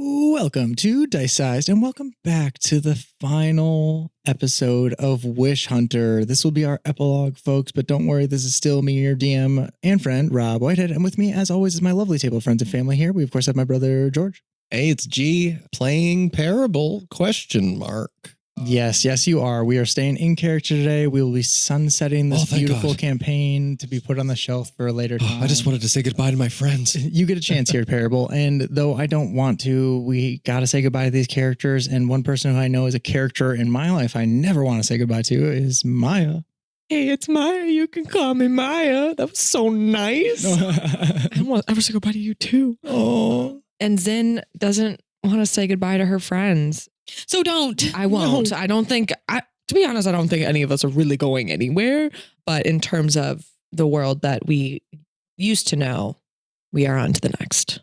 Welcome to DiceSized, and welcome back to the final episode of Wish Hunter. This will be our epilogue, folks, but don't worry, this is still me, your DM and friend, Rob Whitehead, and with me, as always, is my lovely table of friends and family here. We, of course, have my brother, George. Hey, it's G, playing Parable, ? Yes, you are. We are staying in character today. We will be sunsetting this beautiful campaign to be put on the shelf for a later time. I just wanted to say goodbye to my friends. You get a chance here, Parable. And though I don't want to, we got to say goodbye to these characters. And one person who I know is a character in my life I never want to say goodbye to is Maya. Hey, it's Maya. You can call me Maya. That was so nice. I don't want to ever say goodbye to you too. Oh. And Zen doesn't want to say goodbye to her friends. So don't. I won't. No. I don't think, to be honest, I don't think any of us are really going anywhere. But in terms of the world that we used to know, we are on to the next.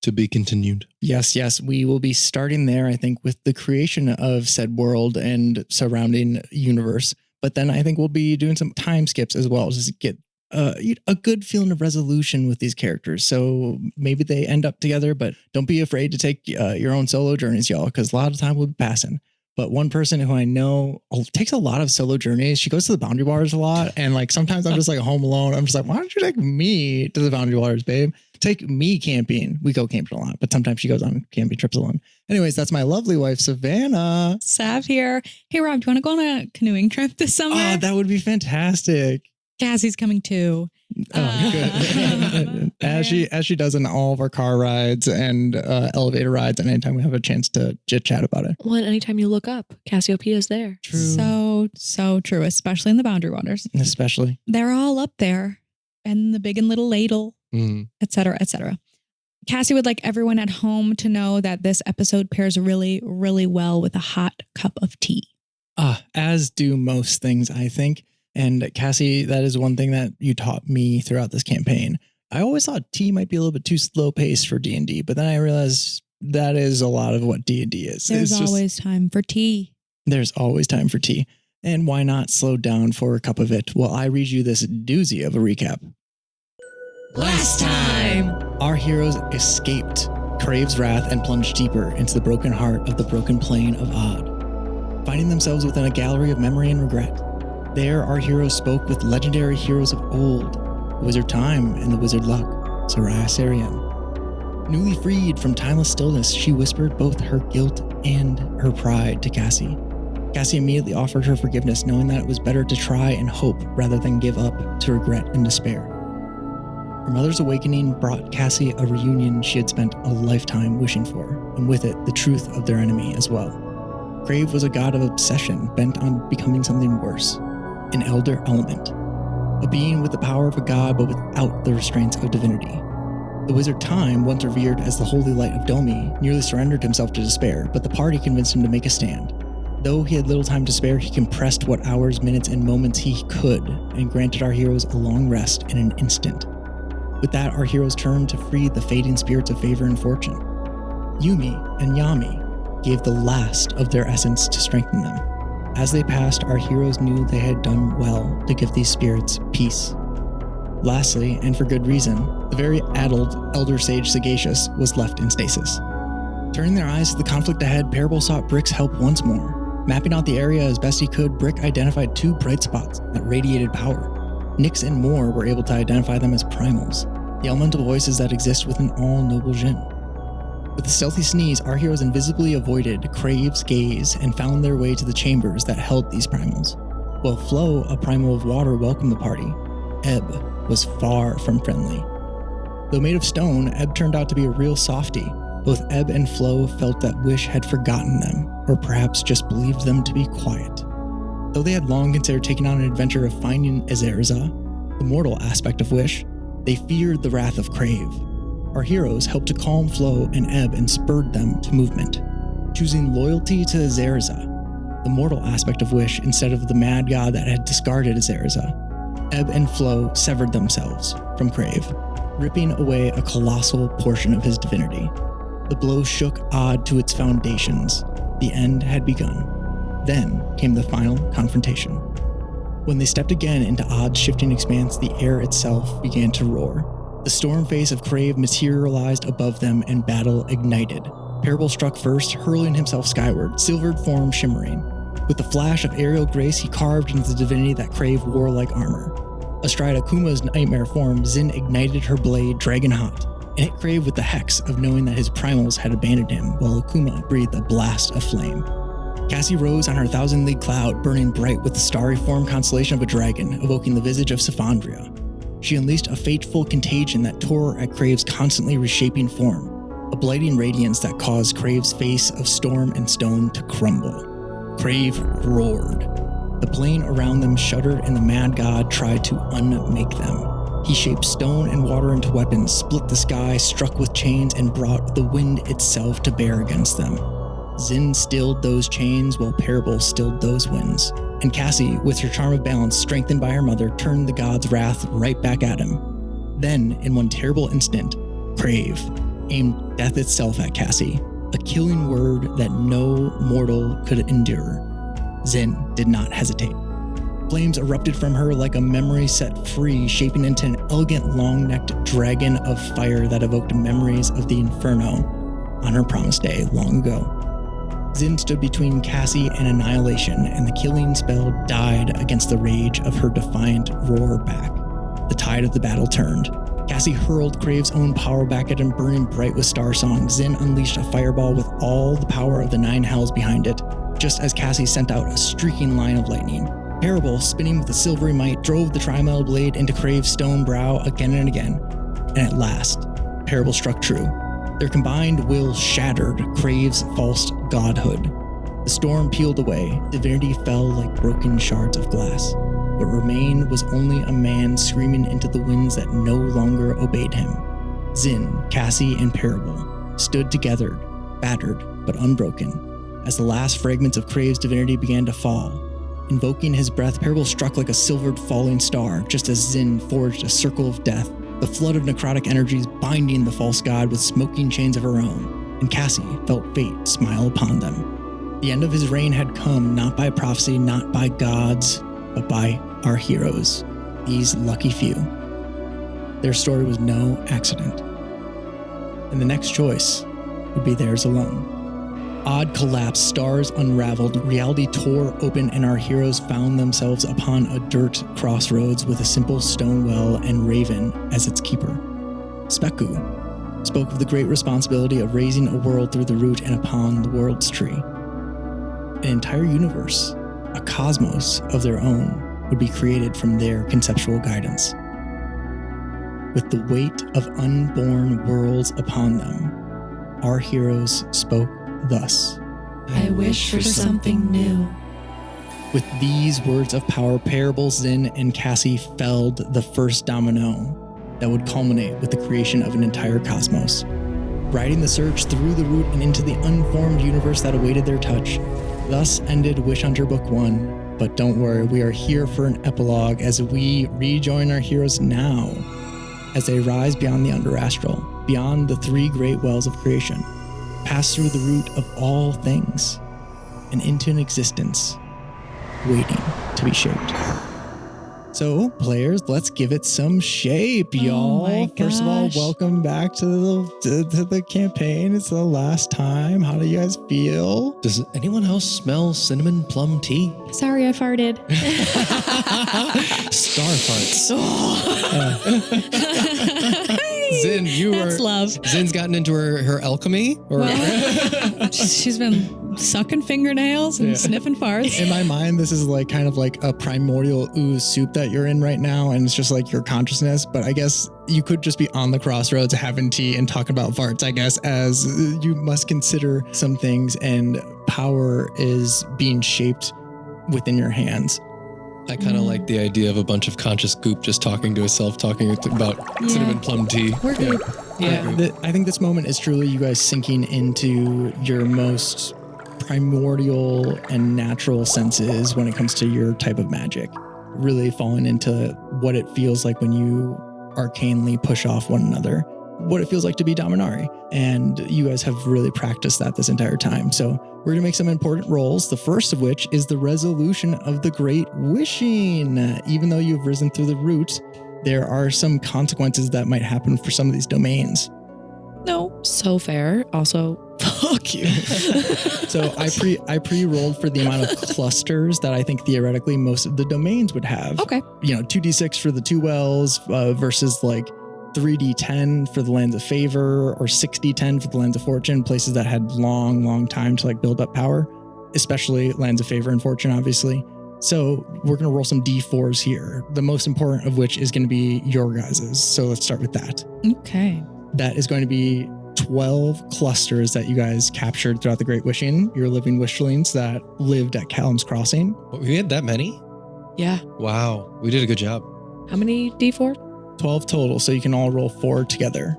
To be continued. Yes. We will be starting there, I think, with the creation of said world and surrounding universe. But then I think we'll be doing some time skips as well, just to get a good feeling of resolution with these characters. So maybe they end up together, but don't be afraid to take your own solo journeys, y'all, because a lot of time we'll be passing. But one person who I know takes a lot of solo journeys, she goes to the Boundary Waters a lot. And like sometimes I'm just like home alone. I'm just like, why don't you take me to the Boundary Waters, babe? Take me camping. We go camping a lot, but sometimes she goes on camping trips alone. Anyways, that's my lovely wife, Savannah. Sav here. Hey, Rob, do you want to go on a canoeing trip this summer? Oh, that would be fantastic. Cassie's coming too. Oh, good. as she does in all of our car rides and elevator rides, and anytime we have a chance to chat about it. Well, anytime you look up, Cassiopeia is there. True. So true, especially in the Boundary Waters. Especially. They're all up there, and the big and little ladle, et cetera, et cetera. Cassie would like everyone at home to know that this episode pairs really, really well with a hot cup of tea. As do most things, I think. And Cassie, that is one thing that you taught me throughout this campaign. I always thought tea might be a little bit too slow paced for D&D, but then I realized that is a lot of what D&D is. There's always time for tea. There's always time for tea. And why not slow down for a cup of it while I read you this doozy of a recap. Last time, our heroes escaped Crave's wrath and plunged deeper into the broken heart of the broken plane of Odd, finding themselves within a gallery of memory and regret. There, our heroes spoke with legendary heroes of old, the Wizard Time and the Wizard Luck, Soraya Sarian. Newly freed from timeless stillness, she whispered both her guilt and her pride to Cassi. Cassi immediately offered her forgiveness, knowing that it was better to try and hope rather than give up to regret and despair. Her mother's awakening brought Cassi a reunion she had spent a lifetime wishing for, and with it, the truth of their enemy as well. Crave was a god of obsession, bent on becoming something worse. An elder element, a being with the power of a god but without the restraints of divinity. The Wizard Time, once revered as the holy light of Domi, nearly surrendered himself to despair, but the party convinced him to make a stand. Though he had little time to spare, he compressed what hours, minutes, and moments he could, and granted our heroes a long rest in an instant. With that, our heroes turned to free the fading spirits of favor and fortune. Yumi and Yami gave the last of their essence to strengthen them. As they passed, our heroes knew they had done well to give these spirits peace. Lastly, and for good reason, the very addled Elder Sage Sagacious was left in stasis. Turning their eyes to the conflict ahead, Parable sought Brick's help once more. Mapping out the area as best he could, Brick identified two bright spots that radiated power. Nyx and Moore were able to identify them as primals, the elemental voices that exist within all noble Jinn. With a stealthy sneeze, our heroes invisibly avoided Crave's gaze and found their way to the chambers that held these primals. While Flo, a primal of water, welcomed the party, Ebb was far from friendly. Though made of stone, Ebb turned out to be a real softie. Both Ebb and Flo felt that Wish had forgotten them, or perhaps just believed them to be quiet. Though they had long considered taking on an adventure of finding Azerza, the mortal aspect of Wish, they feared the wrath of Crave. Our heroes helped to calm Flo and Ebb and spurred them to movement, choosing loyalty to Azerza, the mortal aspect of Wish, instead of the mad god that had discarded Azerza. Ebb and Flo severed themselves from Crave, ripping away a colossal portion of his divinity. The blow shook Odd to its foundations. The end had begun. Then came the final confrontation. When they stepped again into Odd's shifting expanse, the air itself began to roar. The storm face of Crave materialized above them and battle ignited. Parable struck first, hurling himself skyward, silvered form shimmering. With the flash of aerial grace, he carved into the divinity that craved warlike armor. Astride Akuma's nightmare form, Zin ignited her blade dragon hot, and hit Crave with the hex of knowing that his primals had abandoned him, while Akuma breathed a blast of flame. Cassi rose on her 1,000-league cloud, burning bright with the starry form constellation of a dragon, evoking the visage of Savannah. She unleashed a fateful contagion that tore at Crave's constantly reshaping form, a blighting radiance that caused Crave's face of storm and stone to crumble. Crave roared. The plane around them shuddered, and the mad god tried to unmake them. He shaped stone and water into weapons, split the sky, struck with chains, and brought the wind itself to bear against them. Zin stilled those chains while Parable stilled those winds. And Cassi, with her charm of balance strengthened by her mother, turned the god's wrath right back at him. Then, in one terrible instant, Crave aimed death itself at Cassi, a killing word that no mortal could endure. Zin did not hesitate. Flames erupted from her like a memory set free, shaping into an elegant long-necked dragon of fire that evoked memories of the Inferno on her promised day long ago. Zin stood between Cassi and annihilation, and the killing spell died against the rage of her defiant roar back. The tide of the battle turned. Cassi hurled Crave's own power back at him, burning bright with star song. Zin unleashed a fireball with all the power of the 9 hells behind it, just as Cassi sent out a streaking line of lightning. Parable, spinning with a silvery might, drove the tri-metal blade into Crave's stone brow again and again. And at last, Parable struck true. Their combined will shattered Crave's false godhood. The storm peeled away. Divinity fell like broken shards of glass. What remained was only a man screaming into the winds that no longer obeyed him. Zin, Cassi, and Parable stood together, battered but unbroken, as the last fragments of Crave's divinity began to fall. Invoking his breath, Parable struck like a silvered falling star, just as Zin forged a circle of death, the flood of necrotic energies binding the false god with smoking chains of her own, and Cassi felt fate smile upon them. The end of his reign had come, not by prophecy, not by gods, but by our heroes, these lucky few. Their story was no accident, and the next choice would be theirs alone. Odd collapsed, stars unraveled, reality tore open, and our heroes found themselves upon a dirt crossroads with a simple stone well and Raven as its keeper. Speku spoke of the great responsibility of raising a world through the root and upon the world's tree. An entire universe, a cosmos of their own, would be created from their conceptual guidance. With the weight of unborn worlds upon them, our heroes spoke thus: I wish for something new. With these words of power, Parable, Zin, and Cassi felled the first domino that would culminate with the creation of an entire cosmos. Riding the surge through the root and into the unformed universe that awaited their touch. Thus ended Wish Hunter Book 1, but don't worry, we are here for an epilogue as we rejoin our heroes now, as they rise beyond the underastral, beyond the 3 great wells of creation, pass through the root of all things, and into an existence waiting to be shaped. So, players, let's give it some shape, y'all. my First of all, gosh. welcome back to the campaign. It's the last time. How do you guys feel? Does anyone else smell cinnamon plum tea? Sorry, I farted. Star farts. Zin, That's love. Zin's gotten into her alchemy? Or Well, she's been sucking fingernails and Yeah. sniffing farts. in my mind, this is like kind of like a primordial ooze soup that you're in right now, and it's just like your consciousness. But I guess you could just be on the crossroads having tea and talking about farts, I guess, as you must consider some things, and power is being shaped within your hands. I kind of like the idea of a bunch of conscious goop just talking to itself, talking about cinnamon plum tea. We're good. I think this moment is truly you guys sinking into your most primordial and natural senses when it comes to your type of magic. Really falling into what it feels like when you arcanely push off one another, what it feels like to be Dominari. And you guys have really practiced that this entire time. So we're going to make some important rolls, the first of which is the resolution of the Great Wishing. Even though you've risen through the root, there are some consequences that might happen for some of these domains. No, so fair. Also, Fuck you. So I pre-rolled for the amount of clusters that I think theoretically most of the domains would have. Okay. 2d6 for the 2 wells versus like 3d10 for the lands of favor or 6d10 for the lands of fortune, places that had long time to like build up power, especially lands of favor and fortune, obviously. So we're going to roll some d4s here, the most important of which is going to be your guys's. So let's start with that. Okay. That is going to be 12 clusters that you guys captured throughout the Great Wishing, your living wishlings that lived at Callum's Crossing. We had that many? Yeah. Wow. We did a good job. How many D4? 12 total, so you can all roll 4 together.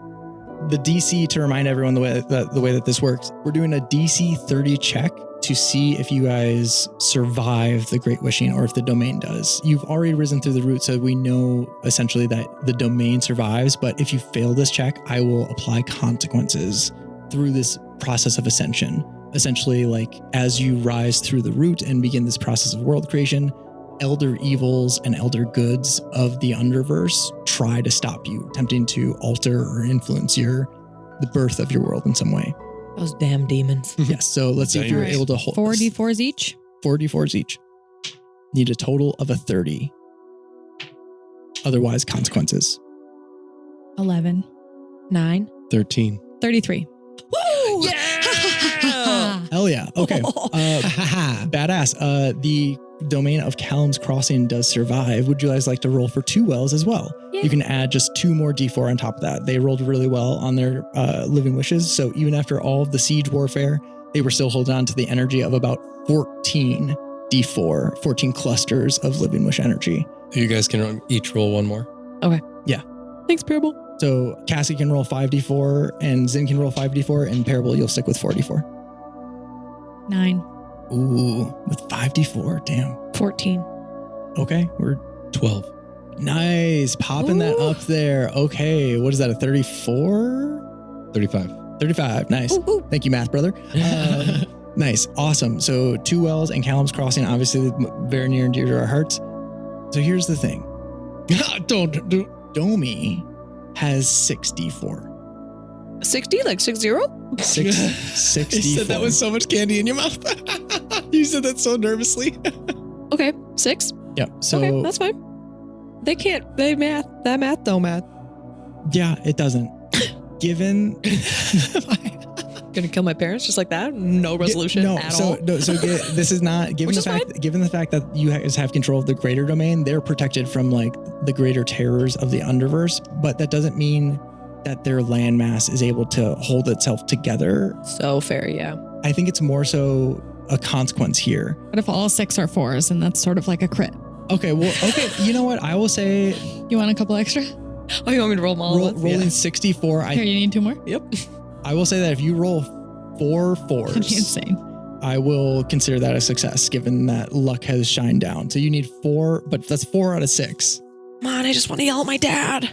The DC, to remind everyone the way that this works, we're doing a DC 30 check to see if you guys survive the Great Wishing or if the domain does. You've already risen through the route, so we know essentially that the domain survives, but if you fail this check, I will apply consequences through this process of ascension. Essentially, like as you rise through the route and begin this process of world creation, elder evils and elder goods of the underverse try to stop you, attempting to alter or influence the birth of your world in some way. Those damn demons. Yes, so let's see if you're Alright. able to hold 4 this. D4s each. 4 d4s each. Need a total of a 30. Otherwise, consequences. 11. 9. 13. 33. Woo! Yeah! Hell yeah. Okay. Badass. The domain of Callum's Crossing does survive. Would you guys like to roll for 2 wells as well? Yeah. You can add just 2 more d4 on top of that. They rolled really well on their living wishes. So even after all of the siege warfare, they were still holding on to the energy of about 14 d4, 14 clusters of living wish energy. You guys can each roll 1 more. Thanks, Parable. So Cassi can roll 5d4 and Zin can roll 5d4 and Parable, you'll stick with 4d4. 9. Ooh, with 5d4. Damn. 14. Okay. We're 12. nice. Popping that Ooh. up there. Okay. What is that? A 34? 35. 35. Nice. Ooh, ooh. Thank you, math brother. Nice. Awesome. So 2 wells and Callum's Crossing, obviously very near and dear to our hearts. So here's the thing. Don't do. Domi has 64. 60? Like 60? 64. You said that with so much candy in your mouth. You said that so nervously. Okay. 6? Yep. So Okay, that's fine. That math don't math. yeah, it doesn't. Given Gonna kill my parents just like that? No resolution at all? This is not given Which the is fact given the fact that you guys have control of the greater domain, they're protected from like the greater terrors of the underverse, but that doesn't mean that their landmass is able to hold itself together. So fair, yeah. I think it's more so a consequence here. What if all 6 are 4s and that's sort of like a crit? Okay, you know what? I will say You want a couple extra? Oh, you want me to roll them all at once? rolling 64. Here, you need 2 more? Yep. I will say that if you roll 4 That'd be 4s, insane. I will consider that a success given that luck has shined down. So you need 4, but that's 4 out of 6. Come on, I just want to yell at my dad.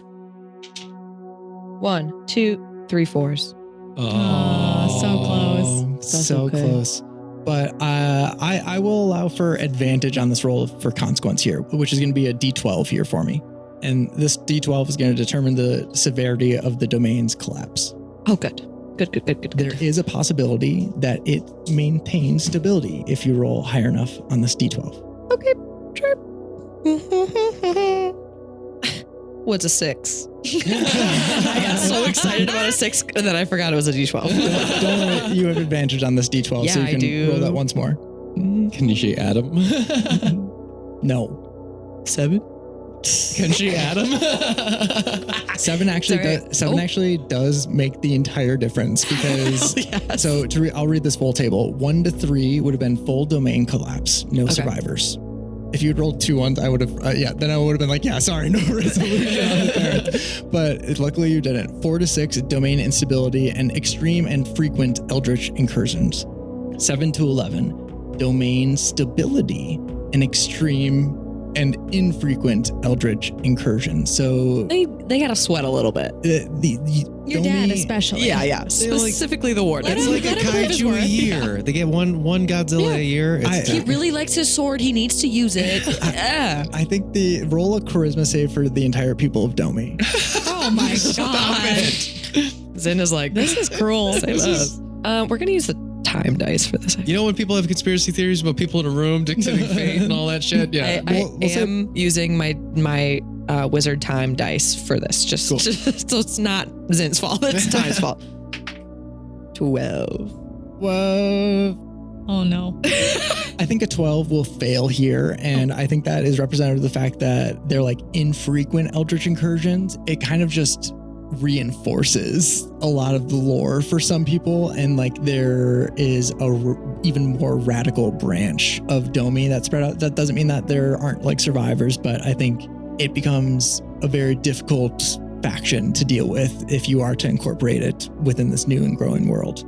1, 2, 3 4s. Aw, so close. That's So okay. close. But I will allow for advantage on this roll for consequence here, which is going to be a D12 here for me. And this D12 is going to determine the severity of the domain's collapse. Oh, good. Good. There is a possibility that it maintains stability if you roll higher enough on this D12. Okay, sure. What's a 6? I got so excited about a 6 and then I forgot it was a D12. Don't worry, you have advantage on this D12, Yeah, so you I can do. roll that once more. Can you see Adam? No. 7? Can she Adam? 7 actually Sorry. does, 7 Oh. actually does make the entire difference because Yes. so I'll read this full table. 1 to 3 would have been full domain collapse, no Okay. survivors. If you'd rolled 2 ones, I would have then I would have been like, sorry, no resolution on the parent. But luckily you didn't. 4 to 6 domain instability and extreme and frequent eldritch incursions. 7 to 11 domain stability and extreme and infrequent eldritch incursions. So They gotta sweat a little bit. Your dad especially. Yeah. Specifically the warden. It's like a let him prove his kaiju a worth. year. They get one Godzilla a year. It's He really likes his sword. He needs to use it. Yeah. I think the roll a charisma save for the entire people of Domi. Oh my god. Zin is like, This is cruel. Save us. We're gonna use the time dice for this. You know when people have conspiracy theories about people in a room dictating fate and all that shit? Yeah. I am using my wizard time dice for this, just so it's not Zin's fault. It's Time's fault. 12. Whoa. Oh no. I think a 12 will fail here, and I think that is representative of the fact that they're like infrequent eldritch incursions. It kind of just reinforces a lot of the lore for some people, and like there is even more radical branch of Domi that spread out. That doesn't mean that there aren't like survivors, but I think it becomes a very difficult faction to deal with if you are to incorporate it within this new and growing world.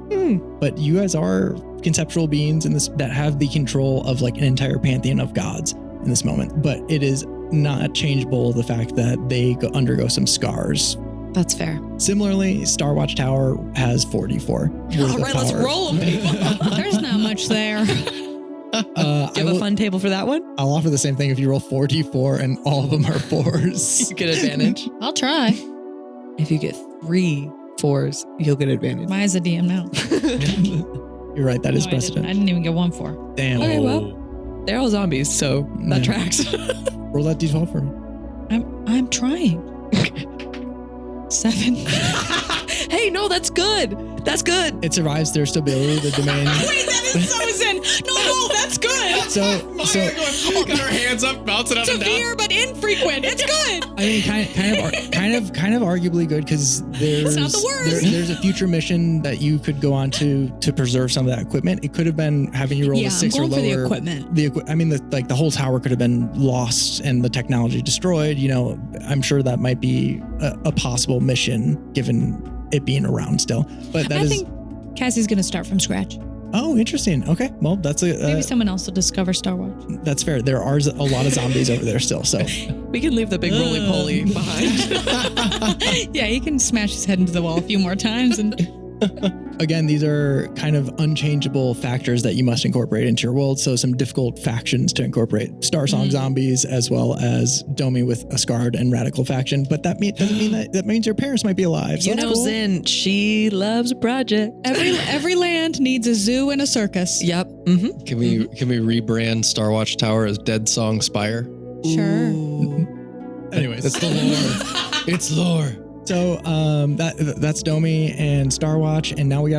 But you guys are conceptual beings in this that have the control of like an entire pantheon of gods in this moment, but it is not changeable the fact that they undergo some scars. That's fair. Similarly, Starwatch Tower has 44. All right, let's roll them, people. There's not much there. Do you have a fun table for that one? I'll offer the same thing if you roll 4d4 and all of them are 4s. You get advantage. I'll try. If you get 3 4s, you'll get advantage. Why is a DM now? You're right, that is precedent. I didn't even get 1 4. Damn. Okay, well, they're all zombies, so that tracks. Roll that d12 for me. I'm trying. 7. Hey, no, that's good. That's good. It survives their stability, the domain. Wait, that is so Zen. No, that's good. So got her hands up, bouncing up and down. Severe but infrequent. It's good. I mean, kind of arguably good, because there's not the worst. there's a future mission that you could go on to preserve some of that equipment. It could have been having you roll a 6 or lower. For the equipment. The whole tower could have been lost and the technology destroyed. You know, I'm sure that might be a possible mission given it being around still. But I think Cassie's going to start from scratch. Oh, interesting. Okay, well, that's maybe someone else will discover Star Wars. That's fair. There are a lot of zombies over there still, so we can leave the big roly-poly behind. Yeah, he can smash his head into the wall a few more times. And again, these are kind of unchangeable factors that you must incorporate into your world. So some difficult factions to incorporate: Star Song zombies, as well as Domi with a scarred and radical faction. But doesn't mean that means your parents might be alive. So you know, cool. Zen, she loves a project. Every land needs a zoo and a circus. Yep. Mm-hmm. Can we rebrand Starwatch Tower as Dead Song Spire? Sure. Anyways, that's the lore. It's lore. So that's Domi and Starwatch, and now I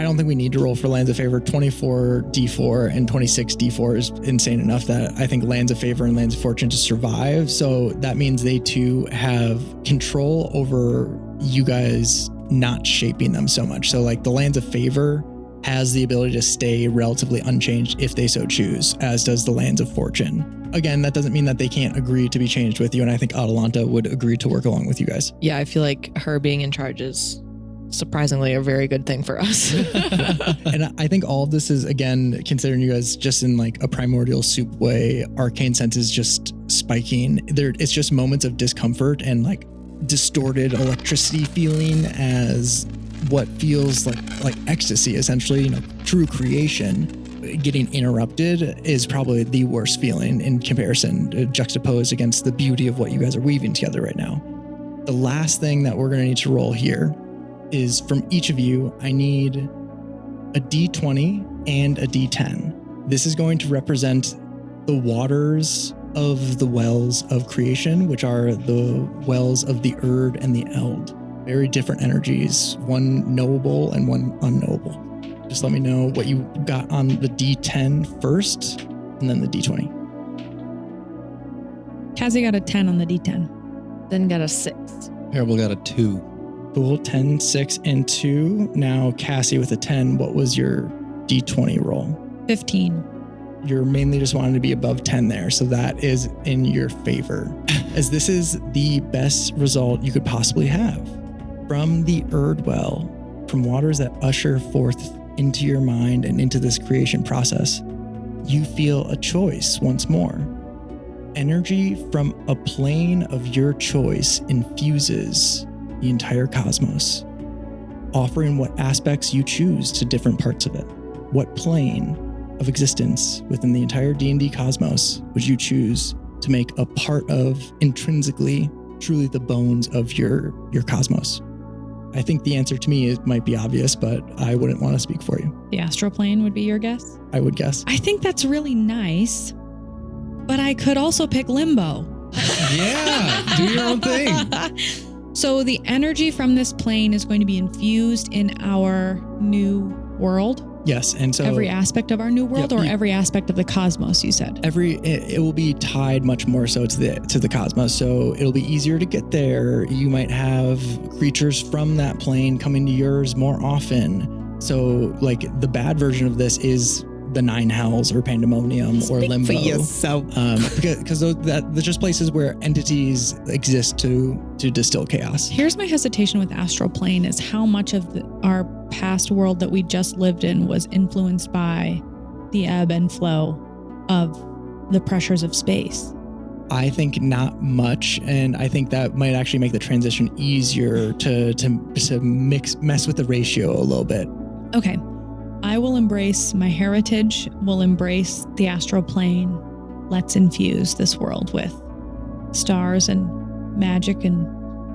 don't think we need to roll for Lands of Favor. 24 D4 and 26 D4 is insane enough that I think Lands of Favor and Lands of Fortune to survive. So that means they too have control over you guys not shaping them so much. So like the Lands of Favor has the ability to stay relatively unchanged if they so choose, as does the Lands of Fortune. Again, that doesn't mean that they can't agree to be changed with you, and I think Atalanta would agree to work along with you guys. Yeah, I feel like her being in charge is surprisingly a very good thing for us. And I think all of this is, again, considering you guys just in like a primordial soup way, arcane sense is just spiking. It's just moments of discomfort and like distorted electricity feeling as what feels like ecstasy, essentially, true creation. Getting interrupted is probably the worst feeling in comparison, juxtaposed against the beauty of what you guys are weaving together right now. The last thing that we're going to need to roll here is from each of you, I need a D20 and a D10. This is going to represent the waters of the wells of creation, which are the wells of the Erd and the Eld. Very different energies, one knowable and one unknowable. Just let me know what you got on the D10 first, and then the D20. Cassie got a 10 on the D10. Then got a 6. Parable got a 2. Cool, 10, 6, and 2. Now, Cassie with a 10, what was your D20 roll? 15. You're mainly just wanting to be above 10 there, so that is in your favor, as this is the best result you could possibly have. From the Erd Well, from waters that usher forth into your mind and into this creation process, you feel a choice once more. Energy from a plane of your choice infuses the entire cosmos, offering what aspects you choose to different parts of it. What plane of existence within the entire D&D cosmos would you choose to make a part of, intrinsically, truly the bones of your cosmos? I think the answer to me might be obvious, but I wouldn't want to speak for you. The astral plane would be your guess? I would guess. I think that's really nice, but I could also pick limbo. Yeah, do your own thing. So the energy from this plane is going to be infused in our new world. Yes, and so Every aspect of our new world, Yep, or every aspect of the cosmos, you said? it will be tied much more so to the cosmos. So it'll be easier to get there. You might have creatures from that plane coming to yours more often. So like the bad version of this is the nine hells or pandemonium or limbo. Because they're just places where entities exist to distill chaos. Here's my hesitation with astral plane is how much of our past world that we just lived in was influenced by the ebb and flow of the pressures of space. I think not much, and I think that might actually make the transition easier to mess with the ratio a little bit. Okay. I will embrace my heritage, will embrace the astral plane. Let's infuse this world with stars and magic and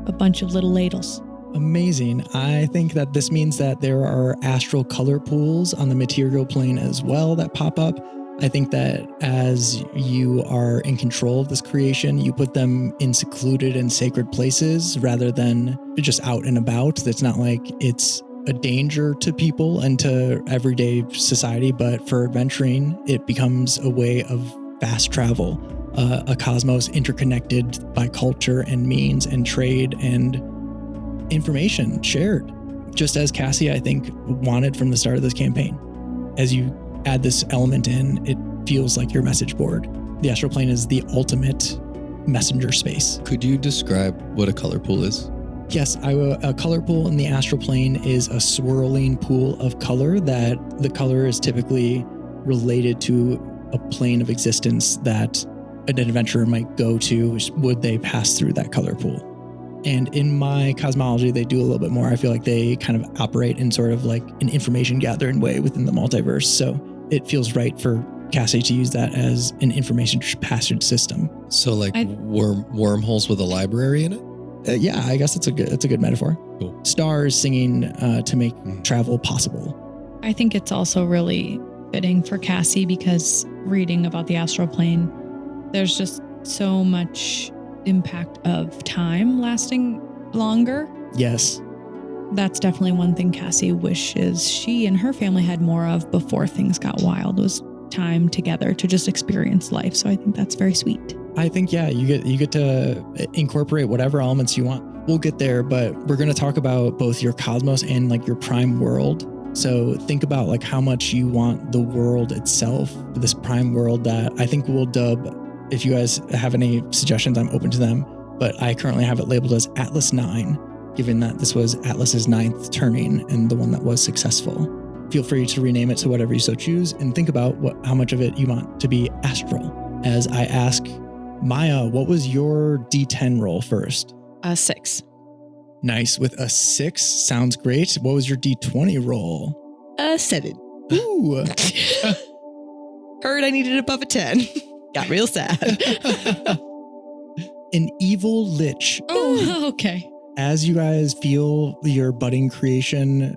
a bunch of little ladles. Amazing. I think that this means that there are astral color pools on the material plane as well that pop up. I think that as you are in control of this creation, you put them in secluded and sacred places rather than just out and about. It's not like it's a danger to people and to everyday society, but for adventuring, it becomes a way of fast travel, a cosmos interconnected by culture and means and trade and information shared, just as Cassi, I think, wanted from the start of this campaign. As you add this element in, it feels like your message board. The astral plane is the ultimate messenger space. Could you describe what a color pool is? Yes, a color pool in the astral plane is a swirling pool of color that the color is typically related to a plane of existence that an adventurer might go to would they pass through that color pool. And in my cosmology, they do a little bit more. I feel like they kind of operate in sort of like an information gathering way within the multiverse. So it feels right for Cassi to use that as an information passage system. So like wormholes with a library in it? Yeah, I guess it's a good metaphor. Cool. Stars singing to make travel possible. I think it's also really fitting for Cassi because reading about the astral plane, there's just so much impact of time lasting longer. Yes. That's definitely one thing Cassi wishes she and her family had more of before things got wild, was time together to just experience life. So I think that's very sweet. I think, yeah, you get to incorporate whatever elements you want. We'll get there, but we're going to talk about both your cosmos and like your prime world. So think about like how much you want the world itself, this prime world that I think we'll dub. If you guys have any suggestions, I'm open to them, but I currently have it labeled as Atlas 9, given that this was Atlas's 9th turning and the one that was successful. Feel free to rename it to whatever you so choose and think about how much of it you want to be astral. As I ask Maya, what was your D10 roll first? 6. Nice. With a 6, sounds great. What was your D20 roll? 7. Ooh. Heard I needed above a 10. Got real sad. An evil lich. Oh, okay. As you guys feel your budding creation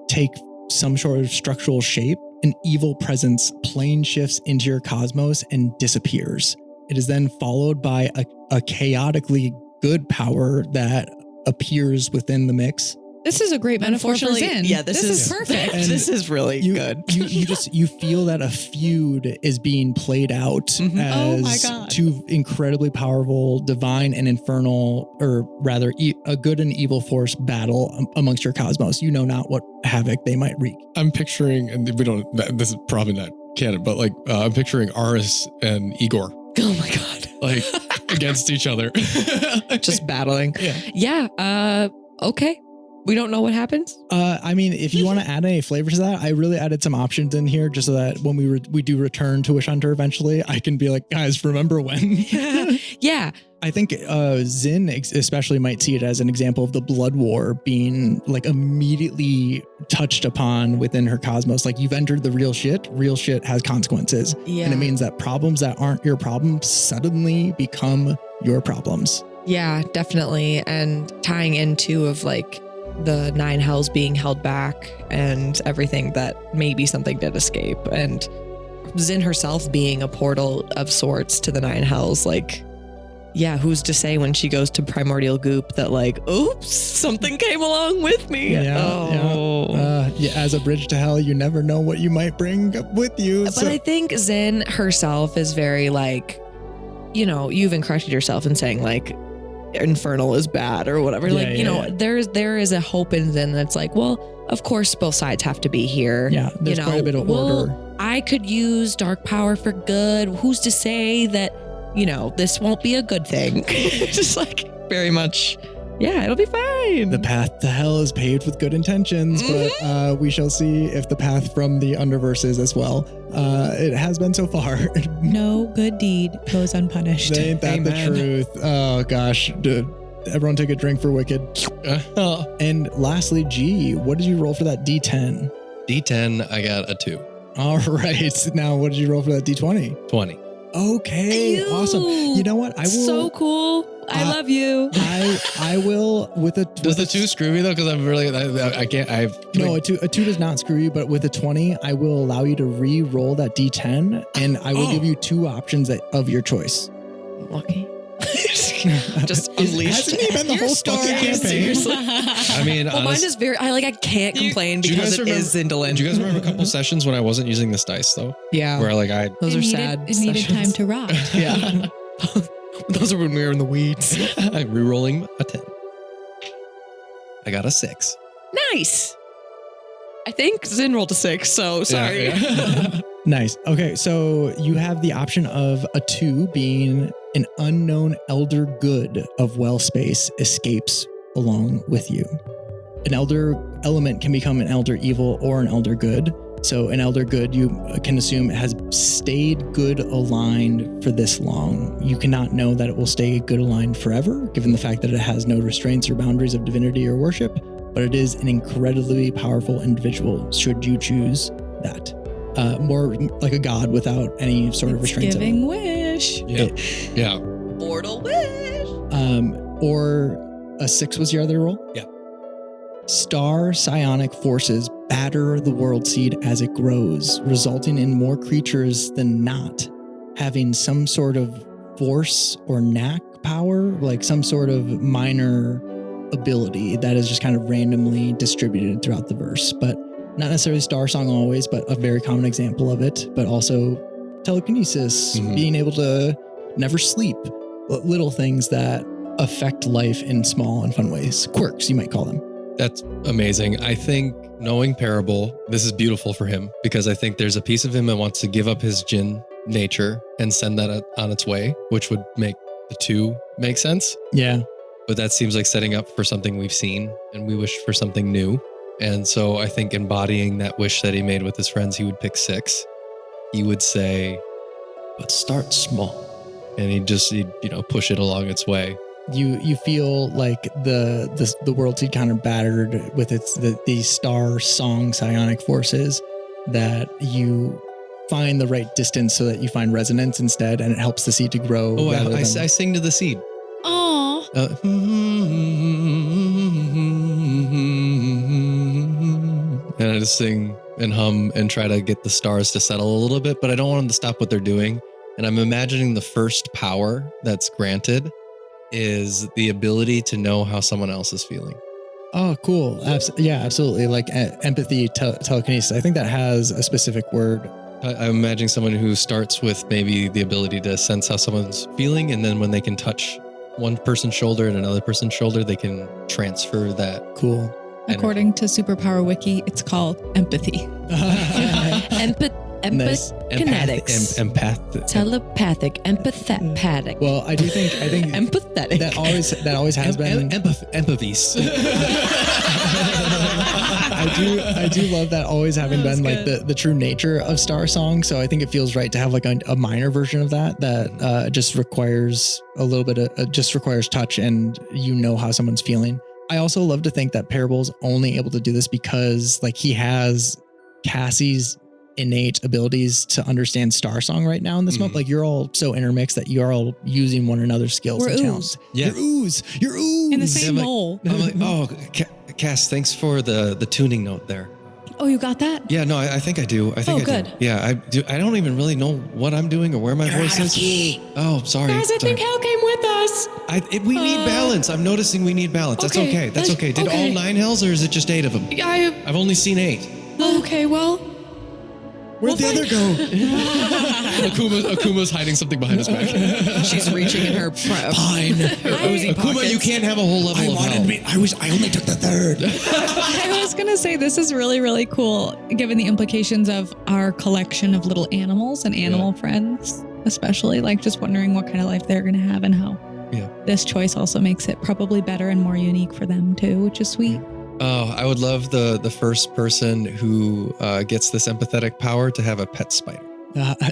take some sort of structural shape, an evil presence plane shifts into your cosmos and disappears. It is then followed by a chaotically good power that appears within the mix. This is a great metaphor for Zin. Yeah, this is perfect. And this is really good. You feel that a feud is being played out Mhm. as Oh my God. two incredibly powerful divine and infernal, or rather a good and evil force battle amongst your cosmos. You know not what havoc they might wreak. I'm picturing, and this is probably not canon, but like I'm picturing Aris and Igor Oh my God. like against each other. Just battling. Yeah. Yeah. Okay. We don't know what happens. I mean, if you want to add any flavor to that, I really added some options in here just so that when we do return to Wish Hunter eventually, I can be like, guys, remember when? Yeah. I think Zin especially might see it as an example of the blood war being like immediately touched upon within her cosmos. Like, you've entered the real shit has consequences. Yeah. And it means that problems that aren't your problems suddenly become your problems. Yeah, definitely. And tying into of like the 9 hells being held back and everything, that maybe something did escape. And Zin herself being a portal of sorts to the 9 hells, like, yeah, who's to say when she goes to primordial goop that like, oops, something came along with me. Yeah. As a bridge to hell, you never know what you might bring up with you. But I think Zin herself is very like, you know, you've incorrected yourself in saying like infernal is bad or whatever. There is a hope in Zin that's like, well, of course both sides have to be here. Yeah, there's quite a bit of order. I could use dark power for good. Who's to say that, you know, this won't be a good thing? Just like very much, yeah, it'll be fine. The path to hell is paved with good intentions, but we shall see if the path from the underverse is as well. It has been so far. No good deed goes unpunished. Ain't that Amen. the truth? Oh gosh. Everyone take a drink for Wicked. And lastly, G, what did you roll for that D10? D10, I got a 2. All right. Now, what did you roll for that D20? 20. Okay. Ew. Awesome. You know what? I will. So cool. I love you. I will with a. Does the 2 screw me though? Because I'm really, I can't, No, a two does not screw you, but with a 20, I will allow you to re-roll that D10, and I will give you 2 options of your choice. Lucky. Just unleashed. Hasn't he been the whole fucking campaign? Seriously. I mean, Well, mine is very. I can't complain because it is indolent. Do you guys remember a couple sessions when I wasn't using this dice though? Yeah, Where like those It are needed- sad. It needed sessions. time to rot. Yeah, those are when we were in the weeds. I'm re-rolling a 10. I got a 6. Nice. I think Zin rolled a 6, so sorry. Yeah. Nice. Okay, so you have the option of a 2 being an unknown elder good of well space escapes along with you. An elder element can become an elder evil or an elder good. So an elder good, you can assume, has stayed good aligned for this long. You cannot know that it will stay good aligned forever, given the fact that it has no restraints or boundaries of divinity or worship, but it is an incredibly powerful individual should you choose that. More like a god without any sort of restraints. Giving wish. Yeah. Mortal wish. Or a 6 was your other roll? Yeah. Star psionic forces batter the world seed as it grows, resulting in more creatures than not having some sort of force or knack power, like some sort of minor ability that is just kind of randomly distributed throughout the verse. But not necessarily Star Song always, but a very common example of it. But also telekinesis, being able to never sleep, little things that affect life in small and fun ways. Quirks, you might call them. That's amazing. I think knowing Parable, this is beautiful for him because I think there's a piece of him that wants to give up his Jinn nature and send that on its way, which would make the 2 make sense. Yeah. But that seems like setting up for something we've seen and we wish for something new. And so I think embodying that wish that he made with his friends, he would pick 6. He would say, but start small. And he'd push it along its way. You feel like the world seed kind of battered with the Star Song psionic forces, that you find the right distance so that you find resonance instead, and it helps the seed to grow. Oh, I sing to the seed. Aw. And I just sing and hum and try to get the stars to settle a little bit, but I don't want them to stop what they're doing. And I'm imagining the first power that's granted is the ability to know how someone else is feeling. Oh, cool. Yeah, absolutely. Like empathy, telekinesis. I think that has a specific word. I'm imagining someone who starts with maybe the ability to sense how someone's feeling, and then when they can touch one person's shoulder and another person's shoulder, they can transfer that. Cool. According to Superpower Wiki, it's called empathy. Nice. Kinetics. Empath. Telepathic. Empathetic. Well, I think empathetic. that always has been. Empathies. I do love that always having been like the true nature of Star Song. So I think it feels right to have like a minor version of that just requires a little bit of just requires touch, and you know how someone's feeling. I also love to think that Parable's only able to do this because like he has Cassie's innate abilities to understand Star Song right now in this moment. Like you're all so intermixed that you're all using one another's skills We're and ooze. talents. Yeah. You're ooze. In the same like- hole. I'm like, oh, Cass, thanks for the tuning note there. Oh, you got that? Yeah, no, I think I do. I think I do. Good. Yeah, I do. I don't even really know what I'm doing or where my voice is. Key. Oh, sorry. Guys, I think Hal came with us. We need balance. I'm noticing we need balance. That's okay. That's okay. Did all 9 hells or is it just 8 of them? I've only seen 8. Okay, well. Where'd the other go? Akuma's hiding something behind his back. She's reaching in her Fine. oozy Akuma, pockets. you can't have a whole level of hell. I only took the third. I was going to say this is really, really cool, given the implications of our collection of little animals and animal friends, especially like just wondering what kind of life they're going to have and how this choice also makes it probably better and more unique for them too, which is sweet. Oh, I would love the first person who gets this empathetic power to have a pet spider.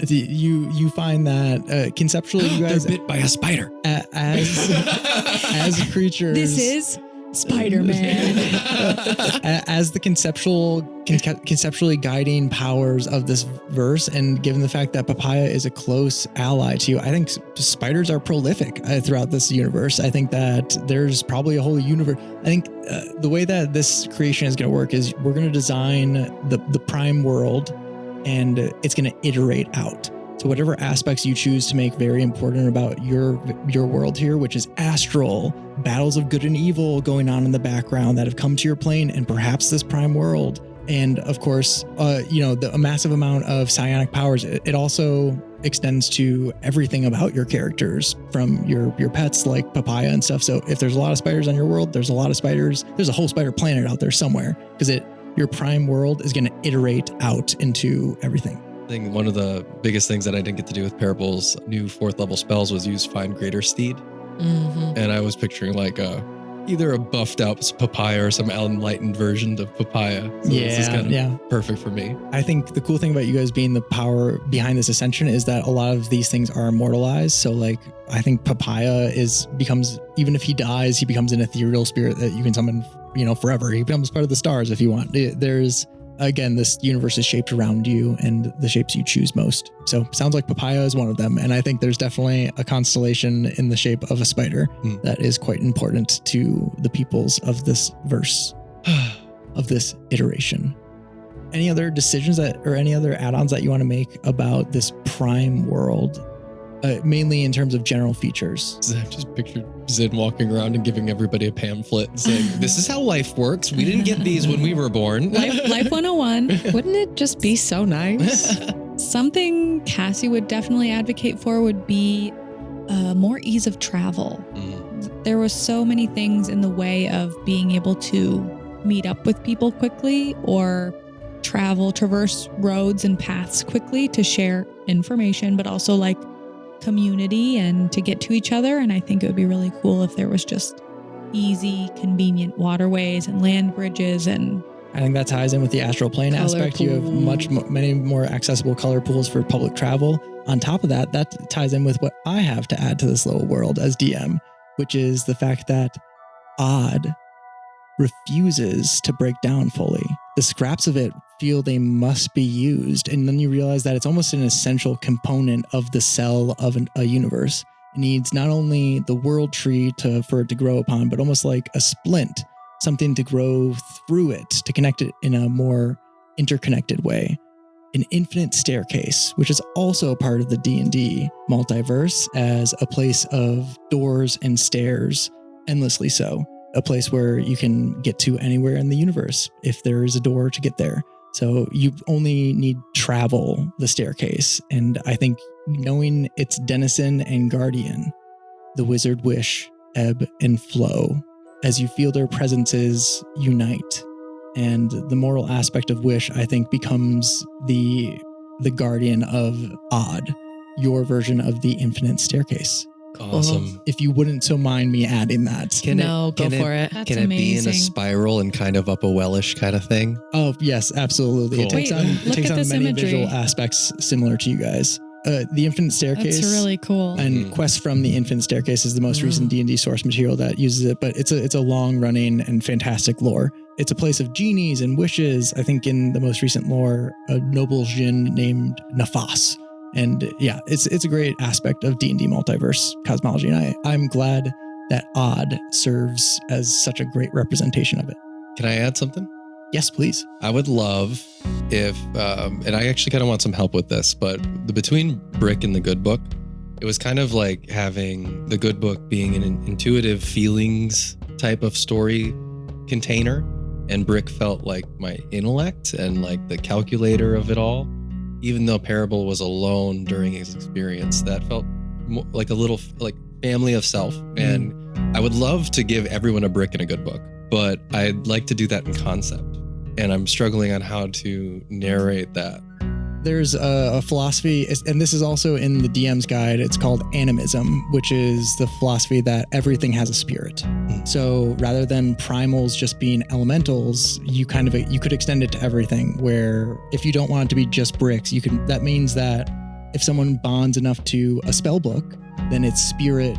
You find that conceptually, you guys They're bit by a spider. As creatures. This is Spider-Man. As the conceptually guiding powers of this verse, and given the fact that Papaya is a close ally to you, I think spiders are prolific throughout this universe. I think that there's probably a whole universe. I think the way that this creation is going to work is we're going to design the prime world, and it's going to iterate out. So whatever aspects you choose to make very important about your world here, which is astral, battles of good and evil going on in the background that have come to your plane and perhaps this prime world. And of course, a massive amount of psionic powers. It also extends to everything about your characters, from your pets like Papaya and stuff. So if there's a lot of spiders on your world, there's a lot of spiders. There's a whole spider planet out there somewhere, because your prime world is going to iterate out into everything. I think one of the biggest things that I didn't get to do with Parable's new 4th level spells was use Find Greater Steed. Mm-hmm. And I was picturing like either a buffed out Papaya or some enlightened version of Papaya. So this is kind of perfect for me. I think the cool thing about you guys being the power behind this ascension is that a lot of these things are immortalized. So like, I think Papaya becomes, even if he dies, he becomes an ethereal spirit that you can summon, forever. He becomes part of the stars if you want. There's, again, this universe is shaped around you and the shapes you choose most. So sounds like Papaya is one of them. And I think there's definitely a constellation in the shape of a spider that is quite important to the peoples of this verse, of this iteration. Any other decisions or any other add-ons that you want to make about this prime world? Mainly in terms of general features. I've just pictured Zin walking around and giving everybody a pamphlet and saying, this is how life works. We didn't get these when we were born. Life 101. Wouldn't it just be so nice? Something Cassi would definitely advocate for would be more ease of travel. There were so many things in the way of being able to meet up with people quickly or traverse roads and paths quickly to share information, but also like community and to get to each other. And I think it would be really cool if there was just easy, convenient waterways and land bridges. And I think that ties in with the astral plane aspect. You have many more accessible color pools for public travel. On top of that, that ties in with what I have to add to this little world as DM, which is the fact that Odd refuses to break down fully. The scraps of it feel they must be used. And then you realize that it's almost an essential component of the cell of a universe. It needs not only the world tree for it to grow upon, but almost like a splint, something to grow through it, to connect it in a more interconnected way. An infinite staircase, which is also a part of the D&D multiverse as a place of doors and stairs, endlessly so. A place where you can get to anywhere in the universe if there is a door to get there. So you only need travel the staircase. And I think knowing its denizen and guardian, the wizard wish, ebb and flow, as you feel their presences unite. And the moral aspect of wish, I think, becomes the guardian of Odd, your version of the infinite staircase. Awesome. If you wouldn't so mind me adding that. Go for it. That's Can it be in a amazing. spiral and kind of up a wellish kind of thing? Oh, yes, absolutely. Cool. It takes Wait, on, look at this many imagery. visual aspects similar to you guys. The Infinite Staircase. That's really cool. And Quest from the Infinite Staircase is the most recent D&D source material that uses it, but it's a long-running and fantastic lore. It's a place of genies and wishes. I think in the most recent lore, a noble djinn named Nafas. And yeah, it's a great aspect of D&D multiverse cosmology, and I'm glad that Odd serves as such a great representation of it. Can I add something? Yes, please. I would love if, and I actually kind of want some help with this, but between Brick and the Good Book, it was kind of like having the Good Book being an intuitive feelings type of story container, and Brick felt like my intellect and like the calculator of it all. Even though Parable was alone during his experience, that felt like a little like family of self. And I would love to give everyone a Brick and a Good Book, but I'd like to do that in concept. And I'm struggling on how to narrate that. There's a philosophy, and this is also in the DM's guide. It's called animism, which is the philosophy that everything has a spirit. So rather than primals just being elementals, you could extend it to everything. Where if you don't want it to be just bricks, that means that if someone bonds enough to a spell book, then its spirit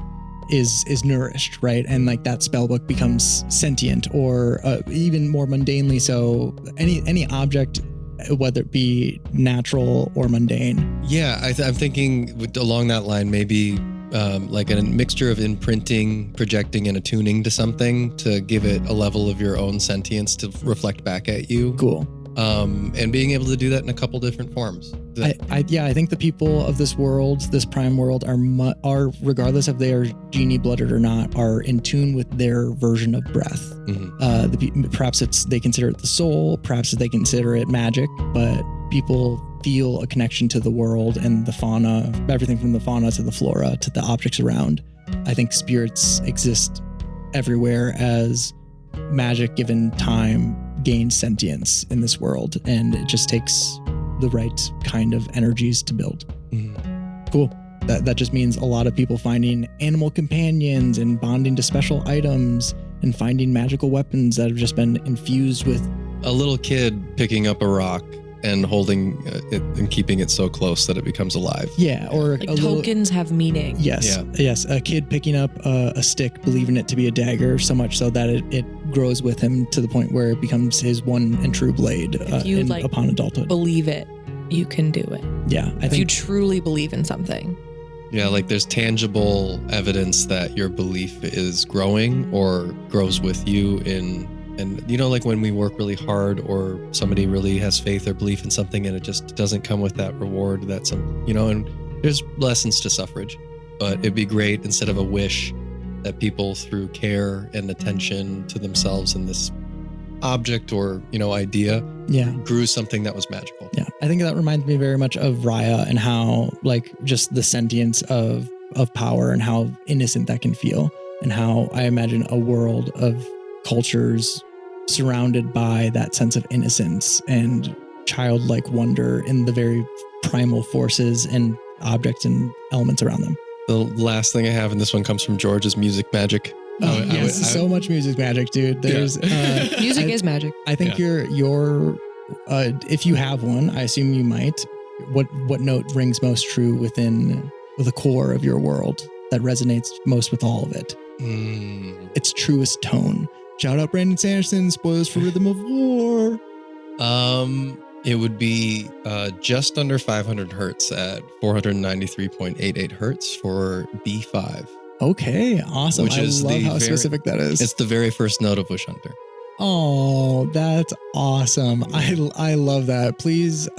is nourished, right? And like that spell book becomes sentient, or even more mundanely so, any object, whether it be natural or mundane. Yeah, I'm thinking along that line, maybe like a mixture of imprinting, projecting, and attuning to something to give it a level of your own sentience to reflect back at you. Cool. And being able to do that in a couple different forms. I think the people of this world, this prime world, are regardless if they are genie blooded or not, are in tune with their version of breath. Perhaps they consider it the soul, perhaps they consider it magic, but people feel a connection to the world and the fauna, everything from the fauna to the flora to the objects around. I think spirits exist everywhere as magic given time gains sentience in this world, and it just takes the right kind of energies to build. Cool. That just means a lot of people finding animal companions and bonding to special items and finding magical weapons that have just been infused with a little kid picking up a rock and holding it and keeping it so close that it becomes alive. Yeah, or like tokens have meaning. Yes, yes. A kid picking up a stick, believing it to be a dagger, so much so that it grows with him to the point where it becomes his one and true blade upon adulthood. Believe it, you can do it. Yeah, if you truly believe in something. Yeah, like there's tangible evidence that your belief is growing or grows with you and you know, like when we work really hard or somebody really has faith or belief in something and it just doesn't come with that reward, and there's lessons to suffrage, but it'd be great instead of a wish that people through care and attention to themselves and this object or, idea grew something that was magical. Yeah. I think that reminds me very much of Raya and how like just the sentience of power and how innocent that can feel, and how I imagine a world of cultures surrounded by that sense of innocence and childlike wonder in the very primal forces and objects and elements around them. The last thing I have, and this one comes from George, is music magic. So much music magic, dude. There's music is magic. I think your if you have one, I assume you might. What note rings most true within the core of your world that resonates most with all of it? Its truest tone. Shout out Brandon Sanderson, spoilers for Rhythm of War. It would be just under 500 hertz at 493.88 hertz for B5. Okay, awesome. I love how specific that is. It's the very first note of Wish Hunter. Oh, that's awesome. I love that. Please,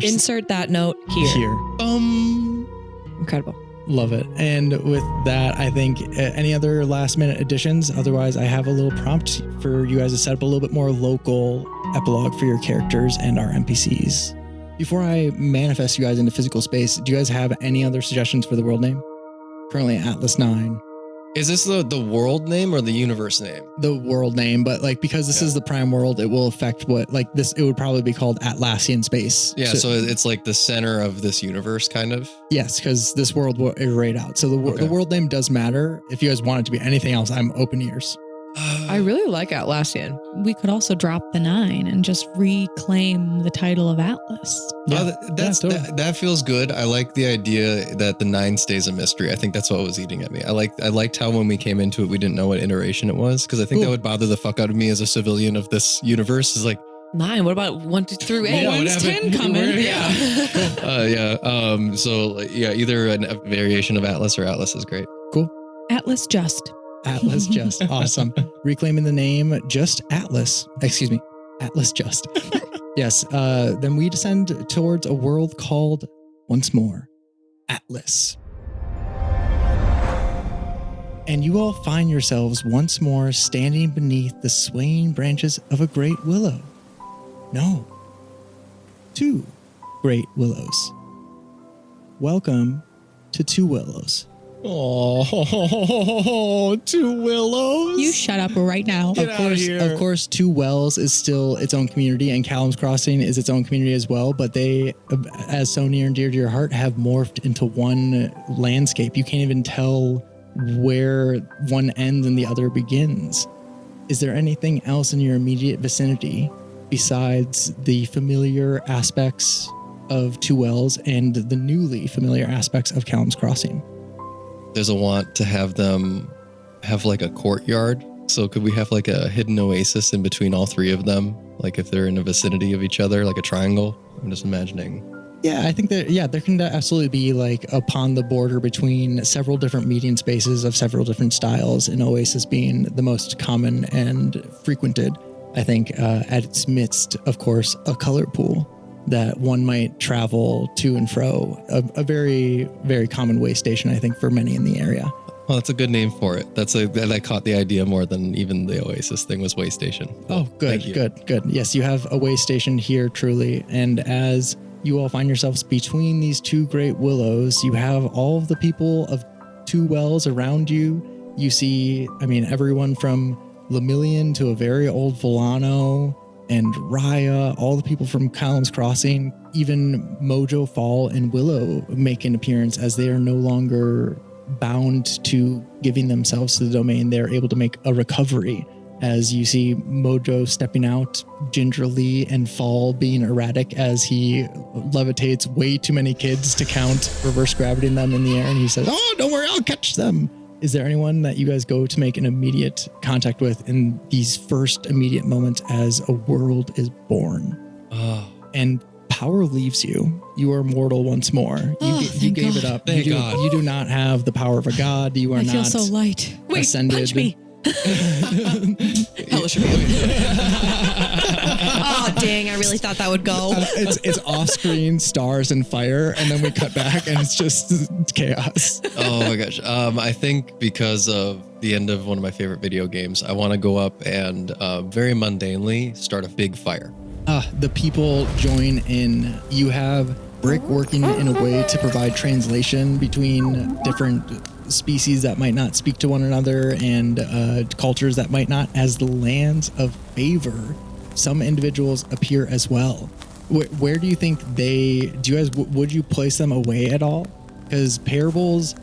insert that note here. Incredible. Love it. And with that, I think any other last minute additions? Otherwise, I have a little prompt for you guys to set up a little bit more local epilogue for your characters and our NPCs. Before I manifest you guys into physical space, do you guys have any other suggestions for the world name? Currently Atlas 9. Is this the world name or the universe name? The world name, but like because this is the prime world, it will affect it would probably be called Atlassian space. Yeah, so it's like the center of this universe, kind of? Yes, because this world will irradiate out. So the world name does matter. If you guys want it to be anything else, I'm open ears. I really like Atlassian. We could also drop the 9 and just reclaim the title of Atlas. Yeah, that feels good. I like the idea that the 9 stays a mystery. I think that's what was eating at me. I liked how when we came into it, we didn't know what iteration it was, because I think that would bother the fuck out of me as a civilian of this universe. Is like 9. What about 1, 2, 3, 8? When's 10 coming? Yeah. So either a variation of Atlas or Atlas is great. Cool. Atlas just. Atlas Just. Awesome. Reclaiming the name Just Atlas. Excuse me. Atlas Just. Yes. Then we descend towards a world called, once more, Atlas. And you all find yourselves once more standing beneath the swaying branches of a great willow. No. 2 great willows. Welcome to 2 willows. Oh, 2 willows. You shut up right now. Of course, 2 wells is still its own community, and Callum's Crossing is its own community as well. But they, as so near and dear to your heart, have morphed into one landscape. You can't even tell where one ends and the other begins. Is there anything else in your immediate vicinity besides the familiar aspects of 2 wells and the newly familiar aspects of Callum's Crossing? There's a want to have them have like a courtyard. So could we have like a hidden oasis in between all 3 of them? Like if they're in a vicinity of each other, like a triangle? I'm just imagining. Yeah, I think that, there can absolutely be like upon the border between several different meeting spaces of several different styles, an oasis being the most common and frequented. I think at its midst, of course, a color pool that one might travel to and fro. A very, very common way station, I think, for many in the area. Well, that's a good name for it. I caught the idea more than even the oasis thing was way station. Oh, good. Yes, you have a way station here, truly. And as you all find yourselves between these 2 great willows, you have all of the people of 2 wells around you. You see, everyone from Lemillion to a very old Volano and Raya, all the people from Callum's Crossing, even Mojo Fall and Willow make an appearance as they are no longer bound to giving themselves to the domain. They're able to make a recovery, as you see Mojo stepping out gingerly and Fall being erratic as he levitates way too many kids to count, reverse gravitying them in the air, and he says, "Oh, don't worry, I'll catch them." Is there anyone that you guys go to make an immediate contact with in these first immediate moments as a world is born? And power leaves you. You are mortal once more. You gave it up. Thank God. You do not have the power of a god. You are I not feel so light. Wait, ascended. punch me. Hellish Oh, dang. I really thought that would go. It's off screen stars and fire, and then we cut back and it's just chaos. Oh my gosh. I think because of the end of one of my favorite video games, I want to go up and very mundanely start a big fire. The people join in. You have Brick working in a way to provide translation between different species that might not speak to one another and cultures that might not. As the lands of favor, some individuals appear as well. Where do you think would you place them away at all? Because Parable's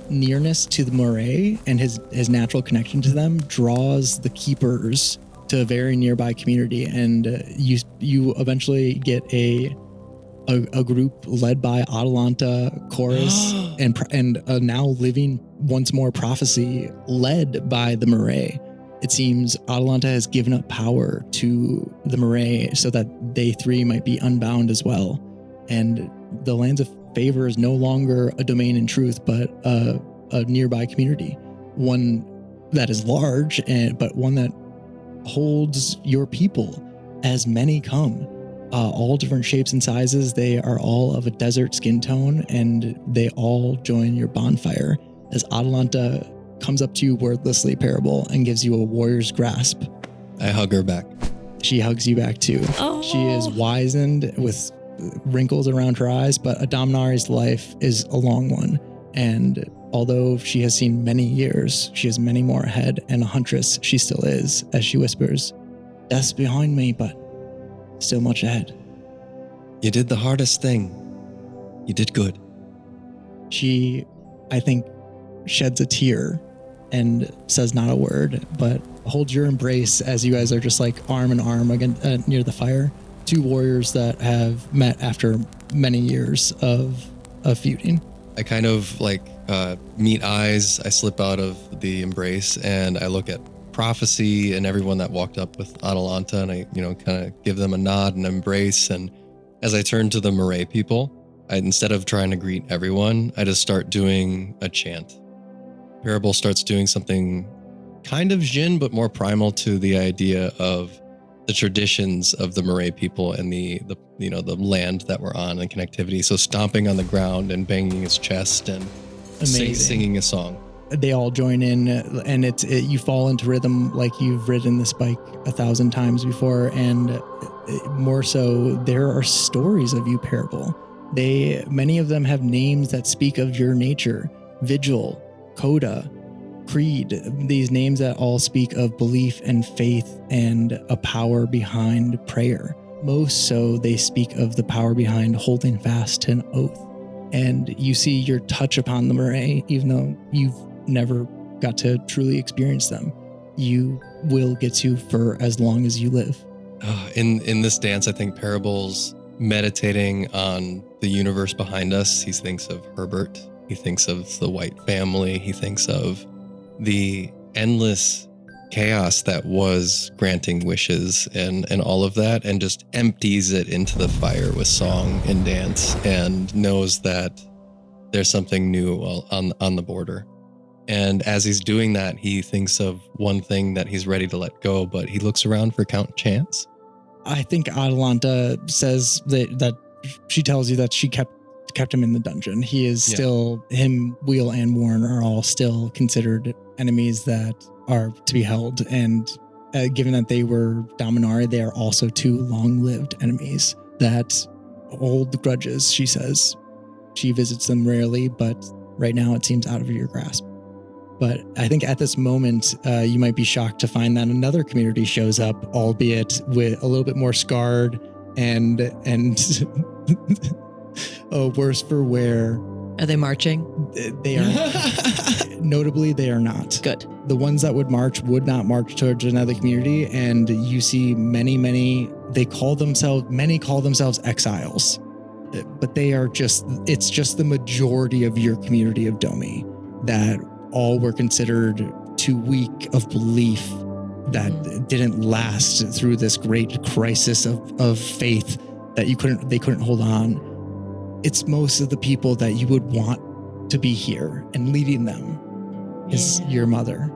nearness to the Moray and his natural connection to them draws the keepers to a very nearby community, and you eventually get a group led by Atalanta, Chorus, and a now living once more prophecy led by the Moray. It seems Atalanta has given up power to the Moray so that they 3 might be unbound as well. And the Lands of Favor is no longer a domain in truth, but a nearby community. One that is large, but one that holds your people as many come. All different shapes and sizes. They are all of a desert skin tone, and they all join your bonfire as Atalanta comes up to you wordlessly, Parable, and gives you a warrior's grasp. I hug her back. She hugs you back too. Oh. She is wizened with wrinkles around her eyes, but a Dominari's life is a long one. And although she has seen many years, she has many more ahead, and a huntress she still is, as she whispers, "Death's behind me, but still much ahead." You did the hardest thing. You did good. She, I think, sheds a tear and says not a word, but holds your embrace as you guys are just like arm in arm again, near the fire. 2 warriors that have met after many years of feuding. I kind of meet eyes. I slip out of the embrace and I look at Prophecy and everyone that walked up with Atalanta, and I, kind of give them a nod and embrace. And as I turn to the Moray people, instead of trying to greet everyone, I just start doing a chant. Parable starts doing something kind of Jin, but more primal to the idea of the traditions of the Murray people and the land that we're on and connectivity. So stomping on the ground and banging his chest and singing a song. They all join in, and you fall into rhythm like you've ridden this bike 1,000 times before, and more so, there are stories of you, Parable. Many of them have names that speak of your nature: Vigil, Coda, Creed. These names that all speak of belief and faith and a power behind prayer. Most so, they speak of the power behind holding fast to an oath. And you see your touch upon the Murray, even though you've never got to truly experience them. You will get to for as long as you live. In this dance, I think Parable's meditating on the universe behind us. He thinks of Herbert. He thinks of the White family. He thinks of the endless chaos that was granting wishes and all of that, and just empties it into the fire with song and dance, and knows that there's something new on the border. And as he's doing that, he thinks of one thing that he's ready to let go, but he looks around for Count Chance. I think Atalanta says that she tells you that she kept him in the dungeon. He is still, him, Wheel, and Warren are all still considered enemies that are to be held. And given that they were Dominari, they are also two long-lived enemies that hold the grudges, she says. She visits them rarely, but right now it seems out of your grasp. But I think at this moment, you might be shocked to find that another community shows up, albeit with a little bit more scarred and worse for wear. Are they marching? They are. Notably, they are not. Good. The ones that would not march towards another community, and you see many call themselves exiles. But they are it's just the majority of your community of Domi that all were considered too weak of belief, that didn't last through this great crisis of faith that they couldn't hold on. It's most of the people that you would want to be here, and leading them is your mother,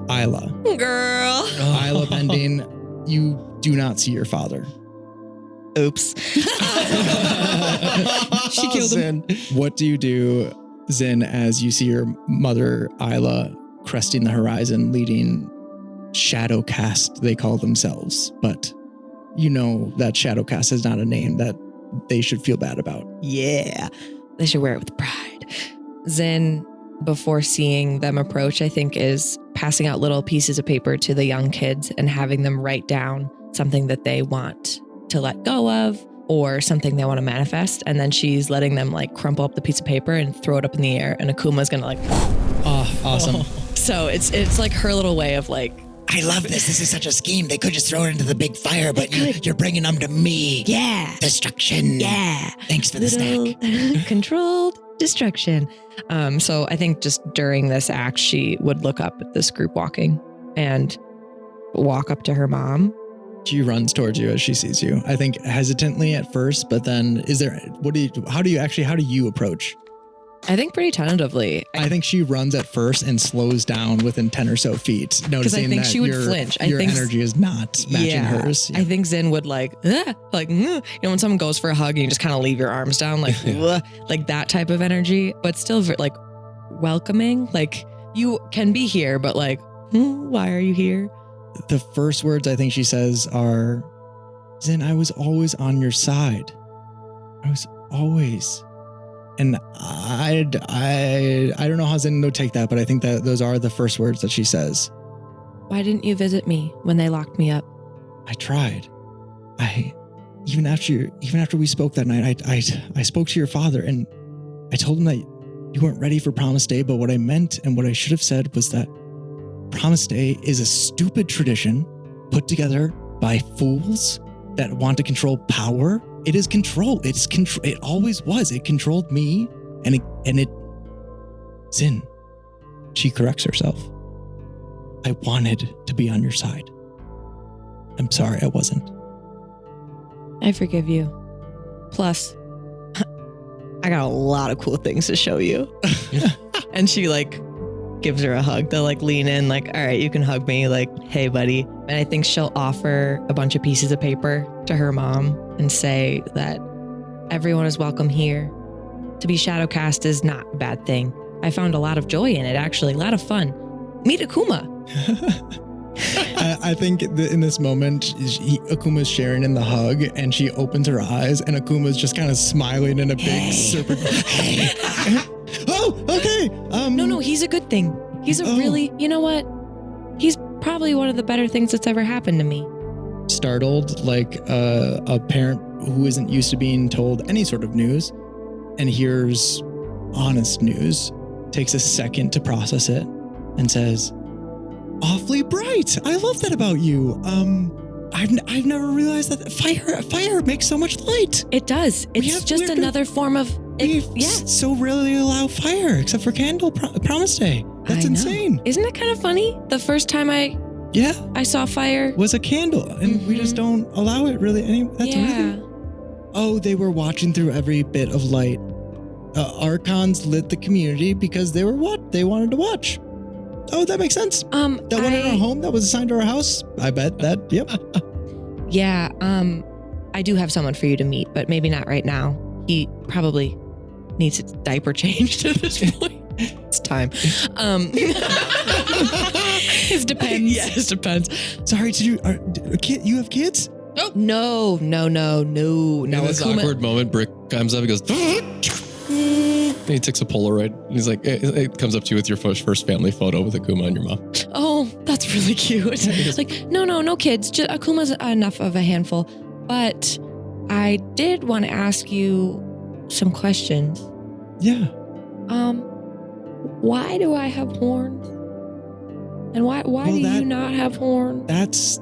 Isla. Girl. Isla Bending, you do not see your father. Oops. She killed him. What do you do, Zin, as you see your mother, Isla, cresting the horizon, leading Shadowcast, they call themselves, but you know that Shadowcast is not a name that they should feel bad about. Yeah, they should wear it with pride. Zin, before seeing them approach, I think is passing out little pieces of paper to the young kids and having them write down something that they want to let go of or something they want to manifest. And then she's letting them like crumple up the piece of paper and throw it up in the air. And Akuma's going to like, awesome. So it's like her little way of like, I love this. This is such a scheme. They could just throw it into the big fire, but you're bringing them to me. Yeah. Destruction. Yeah. Thanks for the snack. Controlled destruction. So I think just during this act, she would look up at this group walking and walk up to her mom. She runs towards you as she sees you. I think hesitantly at first, but then how do you approach? I think pretty tentatively. I think she runs at first and slows down within 10 or so feet, noticing I think that she would flinch. Your energy is not matching hers. Yeah. I think Zin would like when someone goes for a hug and you just kind of leave your arms down, like that type of energy, but still like welcoming. Like you can be here, but like, why are you here? The first words I think she says are, Zin, I was always on your side. I was always. And I don't know how Zin would take that, but I think that those are the first words that she says. Why didn't you visit me when they locked me up? I tried. Even after we spoke that night, I spoke to your father and I told him that you weren't ready for Promise Day, but what I meant and what I should have said was that Promise Day is a stupid tradition put together by fools that want to control power. It is control. It's control. It always was. It controlled me, and it. Zin. She corrects herself. I wanted to be on your side. I'm sorry I wasn't. I forgive you. Plus, I got a lot of cool things to show you. And she like gives her a hug. They'll like lean in like, all right, you can hug me. Like, hey, buddy. And I think she'll offer a bunch of pieces of paper to her mom and say that everyone is welcome here. To be shadow cast is not a bad thing. I found a lot of joy in it, actually, a lot of fun. Meet Akuma. I think in this moment, Akuma's sharing in the hug, and she opens her eyes, and Akuma's just kind of smiling in a big serpent. Oh, okay. No, he's a good thing. He's a really, you know what? He's probably one of the better things that's ever happened to me. Startled, like a parent who isn't used to being told any sort of news and hears honest news, takes a second to process it and says, awfully bright. I love that about you. I've never realized that fire makes so much light. It does. It's just another form of so rarely allow fire except for candle promise day. That's insane. Isn't it kind of funny? The first time I saw fire was a candle, and we just don't allow it really. That's really. Oh, they were watching through every bit of light. Archons lit the community because they wanted to watch. Oh, that makes sense. That one in our home that was assigned to our house. I bet that. Yep. Yeah. I do have someone for you to meet, but maybe not right now. He probably needs a diaper changed at this point. It's time. It depends. Yeah, it depends. Sorry, you have kids? Oh. No. In this awkward moment, Brick comes up and goes, and he takes a Polaroid. And he's like, it comes up to you with your first family photo with Akuma and your mom. Oh, that's really cute. It's like, no kids. Just, Akuma's enough of a handful. But I did want to ask you some questions. Yeah. Why do I have horns? And why do you not have horns? That's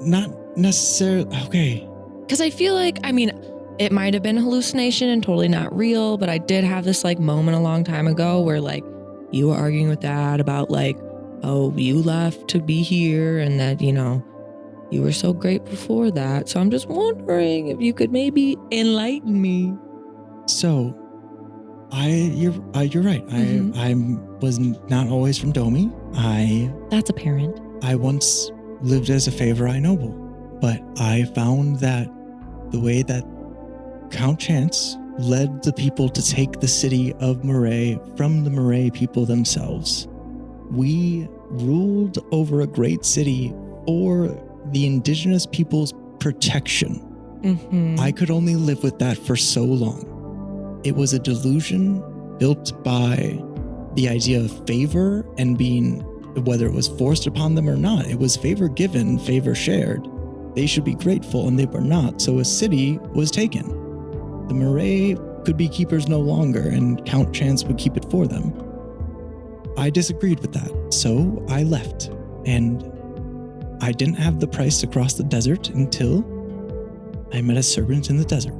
not necessarily okay. Because I feel like, it might have been a hallucination and totally not real, but I did have this like moment a long time ago where like you were arguing with Dad about like, oh, you left to be here and that, you were so great before that. So I'm just wondering if you could maybe enlighten me. So, you're right. I was not always from Domi. That's apparent. I once lived as a favori noble, but I found that the way that Count Chance led the people to take the city of Murray from the Murray people themselves. We ruled over a great city for the indigenous people's protection. Mm-hmm. I could only live with that for so long. It was a delusion built by the idea of favor and being, whether it was forced upon them or not, it was favor given, favor shared. They should be grateful, and they were not, so a city was taken. The Murray could be keepers no longer, and Count Chance would keep it for them. I disagreed with that, so I left, and I didn't have the price to cross the desert until I met a servant in the desert.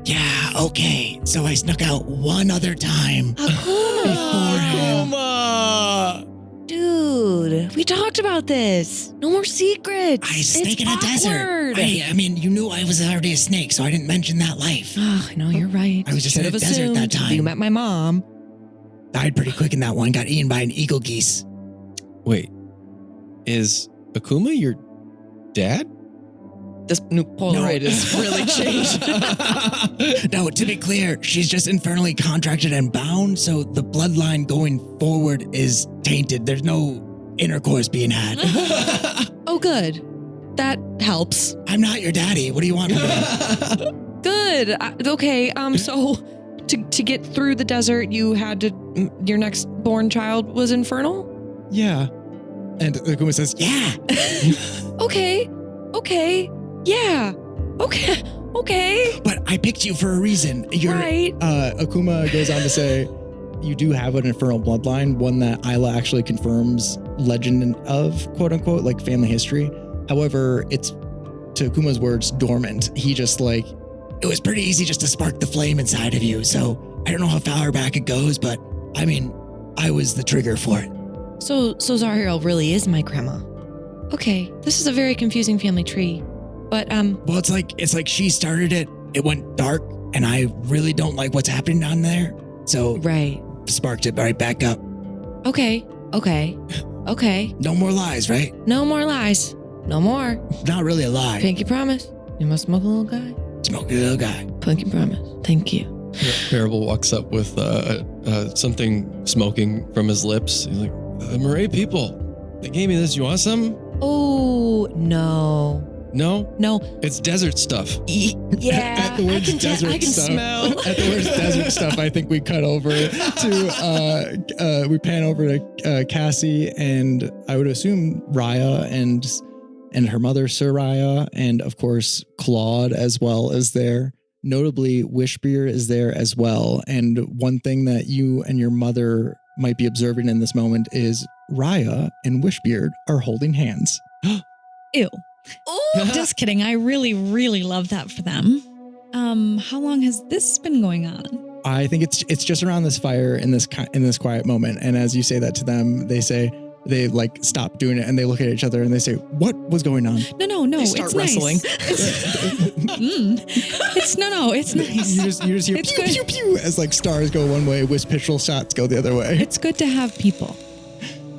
Yeah, okay. So I snuck out one other time. Akuma! Dude, we talked about this. No more secrets. I snake in a desert. I mean, you knew I was already a snake, so I didn't mention that life. Oh, no, you're right. I was just in a desert that time. You met my mom. Died pretty quick in that one. Got eaten by an eagle geese. Wait, is Akuma your dad? This new Polaroid is really changed. No, to be clear, she's just infernally contracted and bound, so the bloodline going forward is tainted. There's no intercourse being had. Oh, good. That helps. I'm not your daddy. What do you want from me? Good. Okay. So to get through the desert, you had to. Your next born child was infernal. Yeah. And Akuma says, yeah. Okay. Yeah. Okay. But I picked you for a reason. You're right. Akuma goes on to say, you do have an infernal bloodline, one that Isla actually confirms legend of, quote unquote, like family history. However, it's, to Akuma's words, dormant. He just like... It was pretty easy just to spark the flame inside of you, so I don't know how far back it goes, but I mean, I was the trigger for it. So Zahriel really is my grandma. Okay, this is a very confusing family tree. But well, it's like she started it. It went dark, and I really don't like what's happening down there. So right. sparked it. All right, back up. Okay. No more lies, right? No more lies. No more. Not really a lie. Pinky promise. You must smoke a little guy. Smoke a little guy. Pinky promise. Thank you. Parable walks up with something smoking from his lips. He's like, Murray people, they gave me this. You want some? Oh, no. No? No. It's desert stuff. Yeah. At the words desert stuff. Smell. At the words desert stuff, I think we cut over to we pan over to Cassi, and I would assume Raya and her mother Soraya, and of course Claude as well is there. Notably, Wishbeard is there as well. And one thing that you and your mother might be observing in this moment is Raya and Wishbeard are holding hands. Ew. Oh, Just kidding. I really, really love that for them. How long has this been going on? I think it's just around this fire in this quiet moment. And as you say that to them, they like stop doing it and they look at each other and they say, "What was going on?" No. They start it's wrestling. It's nice. You just hear It's pew, good. pew, pew as like stars go one way, with pistol shots go the other way. It's good to have people.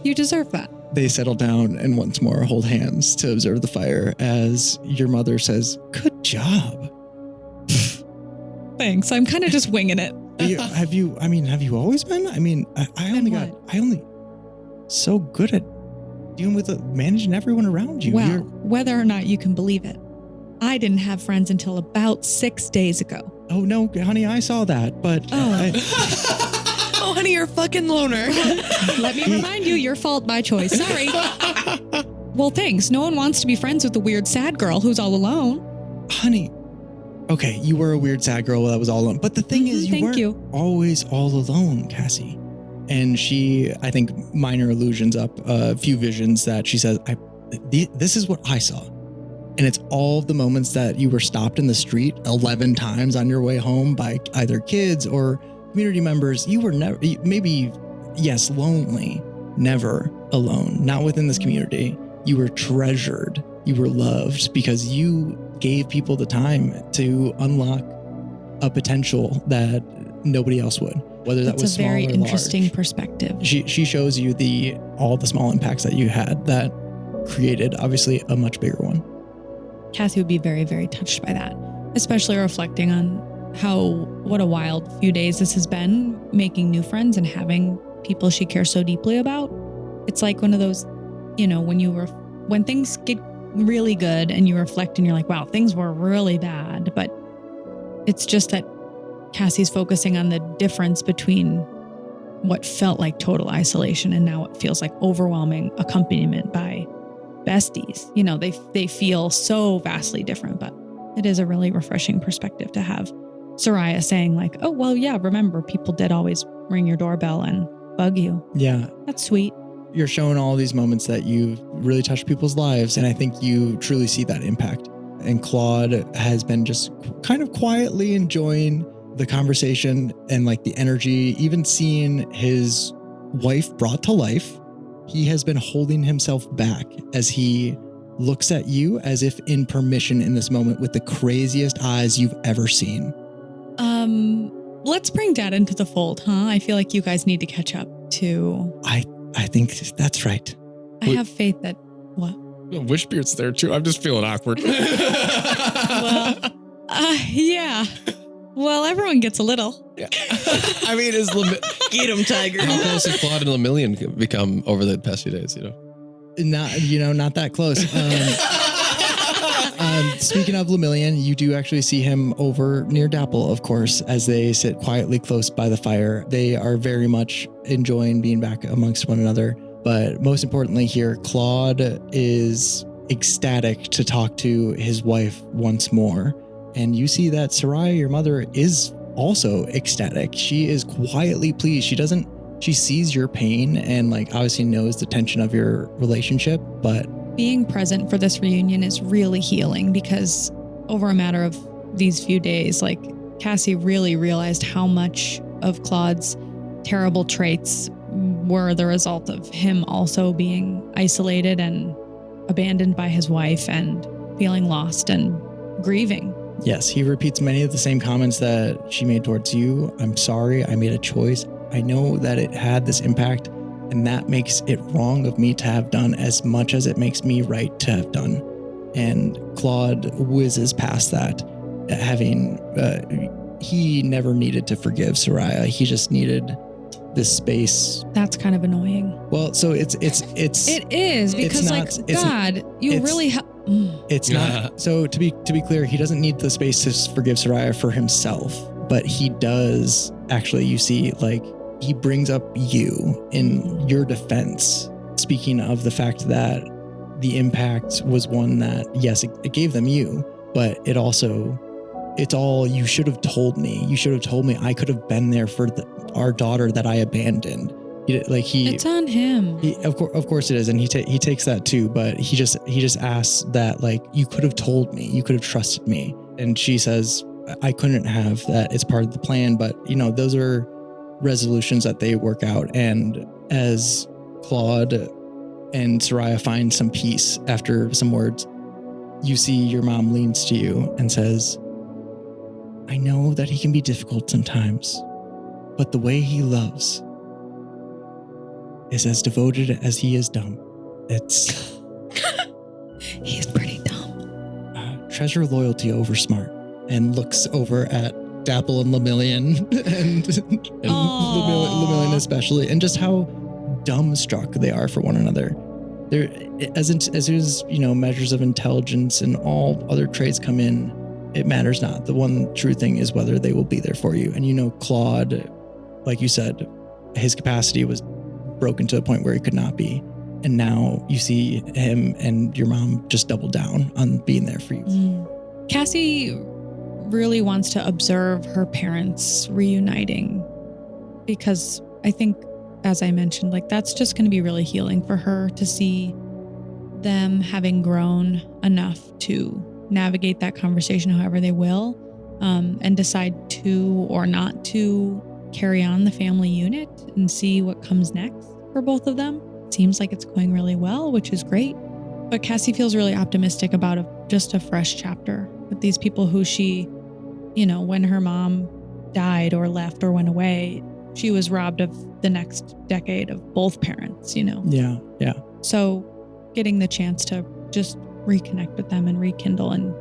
You deserve that. They settle down and once more hold hands to observe the fire as your mother says, "Good job." Thanks. I'm kind of just winging it. Have you always been? I only so good at dealing with managing everyone around you. Well, whether or not you can believe it, I didn't have friends until about 6 days ago. Oh no, honey, I saw that, but Oh, honey, you're a fucking loner. Let me remind you, your fault, my choice. Sorry. Well, thanks. No one wants to be friends with the weird sad girl who's all alone. honey, okay, you were a weird sad girl that was all alone. But the thing is, you weren't always all alone, Cassi. And she, I think, minor allusions up a few visions that she says, this is what I saw. And it's all the moments that you were stopped in the street 11 times on your way home by either kids or community members. You were never, maybe, yes, lonely, never alone, not within this community. You were treasured. You were loved because you gave people the time to unlock a potential that nobody else would. Whether that was small or large. That's a very interesting perspective. She shows you all the small impacts that you had that created obviously a much bigger one. Cassie would be very, very touched by that, especially reflecting on what a wild few days this has been, making new friends and having people she cares so deeply about. It's like one of those, when things get really good and you reflect and you're like, wow, things were really bad, but it's just that Cassie's focusing on the difference between what felt like total isolation and now it feels like overwhelming accompaniment by besties. They feel so vastly different, but it is a really refreshing perspective to have Soraya saying like, oh, well, yeah, remember people did always ring your doorbell and bug you. Yeah. That's sweet. You're showing all these moments that you've really touched people's lives. And I think you truly see that impact. And Claude has been just kind of quietly enjoying the conversation and like the energy, even seeing his wife brought to life. He has been holding himself back as he looks at you as if in permission in this moment with the craziest eyes you've ever seen. Let's bring Dad into the fold, huh? I feel like you guys need to catch up too. I think that's right. I have faith that what? Wishbeard's there too. I'm just feeling awkward. Yeah. Well, everyone gets a little. Yeah. I mean, Get him, tiger. how close have Claude and Lemillion become over the past few days? Not that close. Speaking of Lemillion, you do actually see him over near Dapple, of course, as they sit quietly close by the fire. They are very much enjoying being back amongst one another. But most importantly here, Claude is ecstatic to talk to his wife once more. And you see that Soraya, your mother, is also ecstatic. She is quietly pleased. She sees your pain and like obviously knows the tension of your relationship, but Being present for this reunion is really healing because over a matter of these few days, like Cassie really realized how much of Claude's terrible traits were the result of him also being isolated and abandoned by his wife and feeling lost and grieving. yes, he repeats many of the same comments that she made towards you. I'm sorry, I made a choice. I know that it had this impact, and that makes it wrong of me to have done as much as it makes me right to have done. And Claude whizzes past that, having he never needed to forgive Soraya. He just needed this space. That's kind of annoying. Well, so it's It is because God, you really it's not. So to be clear, he doesn't need the space to forgive Soraya for himself, but he does actually. You see, like, he brings up you in your defense, speaking of the fact that the impact was one that, yes, it gave them you, but it's all, you should have told me. You should have told me. I could have been there for our daughter that I abandoned. It's on him. Of course it is, and he takes that too. But he just asks that, like, you could have told me. You could have trusted me. And she says, I couldn't have. That it's part of the plan. But those are resolutions that they work out. And as Claude and Soraya find some peace after some words, you see your mom leans to you and says, I know that he can be difficult sometimes, but the way he loves is as devoted as he is dumb. He's pretty dumb. Treasure loyalty over smart, and looks over at Dapple and Lemillion and Lemillion especially, and just how dumbstruck they are for one another. They're as soon as measures of intelligence and all other traits come in, it matters not. The one true thing is whether they will be there for you. And Claude, like you said, his capacity was broken to a point where he could not be. And now you see him and your mom just double down on being there for you. Cassie really wants to observe her parents reuniting, because I think, as I mentioned, like, that's just going to be really healing for her to see them having grown enough to navigate that conversation however they will, and decide to or not to carry on the family unit and see what comes next for both of them. Seems like it's going really well, which is great. But Cassie feels really optimistic about just a fresh chapter with these people who she, when her mom died or left or went away, she was robbed of the next decade of both parents, Yeah. So getting the chance to just reconnect with them and rekindle and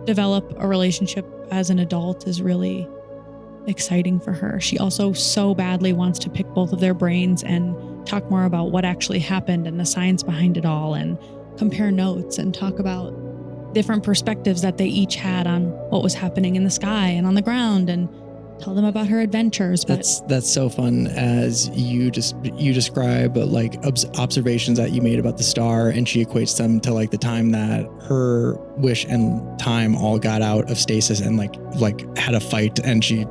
develop a relationship as an adult is really exciting for her. She also so badly wants to pick both of their brains and talk more about what actually happened and the science behind it all, and compare notes and talk about different perspectives that they each had on what was happening in the sky and on the ground, and tell them about her adventures. That's so fun as you describe like observations that you made about the star, and she equates them to like the time that her wish and time all got out of stasis and like had a fight, and she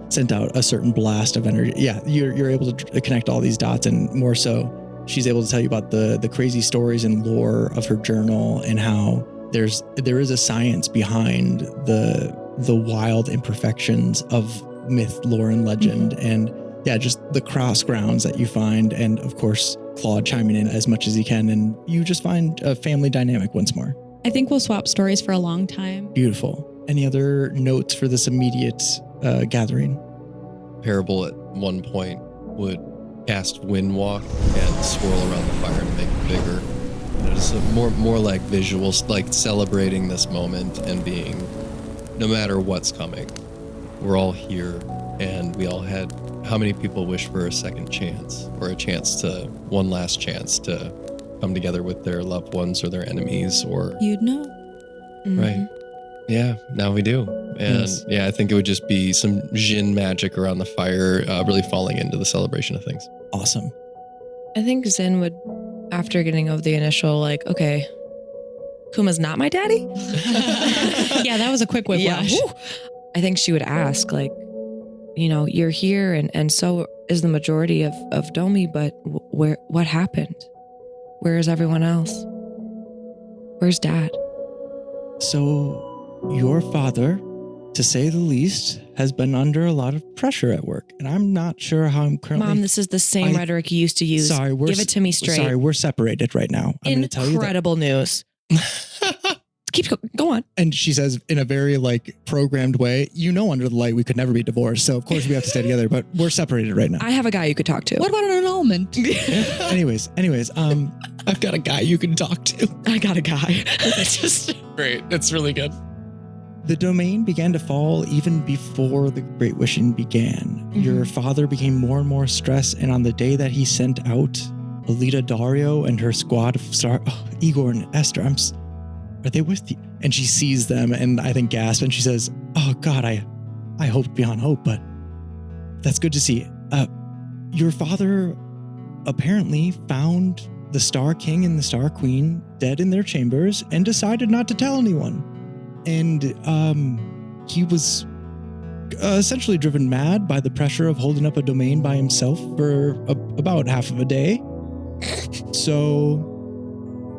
sent out a certain blast of energy. Yeah, you're able to connect all these dots, and more so, she's able to tell you about the crazy stories and lore of her journal, and how there is a science behind the wild imperfections of myth, lore, and legend. And yeah, just the cross grounds that you find, and of course Claude chiming in as much as he can, and you just find a family dynamic once more. I think we'll swap stories for a long time. Beautiful. Any other notes for this immediate gathering? Parable at one point would cast wind walk and swirl around the fire and make it bigger. And it's more like visuals, like celebrating this moment and being, no matter what's coming, we're all here, and we all had, how many people wish for a second chance, or one last chance to come together with their loved ones or their enemies, or you'd know. Mm-hmm. Right. Yeah, now we do. And Yes. yeah, I think it would just be some Jinn magic around the fire, really falling into the celebration of things. Awesome. I think Zin would, after getting over the initial, like, okay, Kuma's not my daddy? Yeah, that was a quick whiplash. whew. I think she would ask, like, you're here, and so is the majority of Domi, but what happened? Where is everyone else? Where's Dad? So your father, to say the least, has been under a lot of pressure at work, and I'm not sure how I'm currently... Mom, this is the same rhetoric you used to use. Sorry, Give it to me straight. Sorry, we're separated right now. I'm going to tell you that. Incredible news. keep go on. And she says in a very like programmed way, under the light we could never be divorced. So of course we have to stay together, but we're separated right now. I have a guy you could talk to. What about an annulment? anyways, I've got a guy you can talk to. I got a guy. It's just Great. It's really good. the domain began to fall even before the Great Wishing began. Your father became more and more stressed, and on the day that he sent out Alita Dario and her squad of Igor and Esther, are they with you? And she sees them and I think gasps and she says, oh God, I hoped beyond hope, but that's good to see. Your father apparently found the Star King and the Star Queen dead in their chambers and decided not to tell anyone. And he was essentially driven mad by the pressure of holding up a domain by himself for about half of a day. So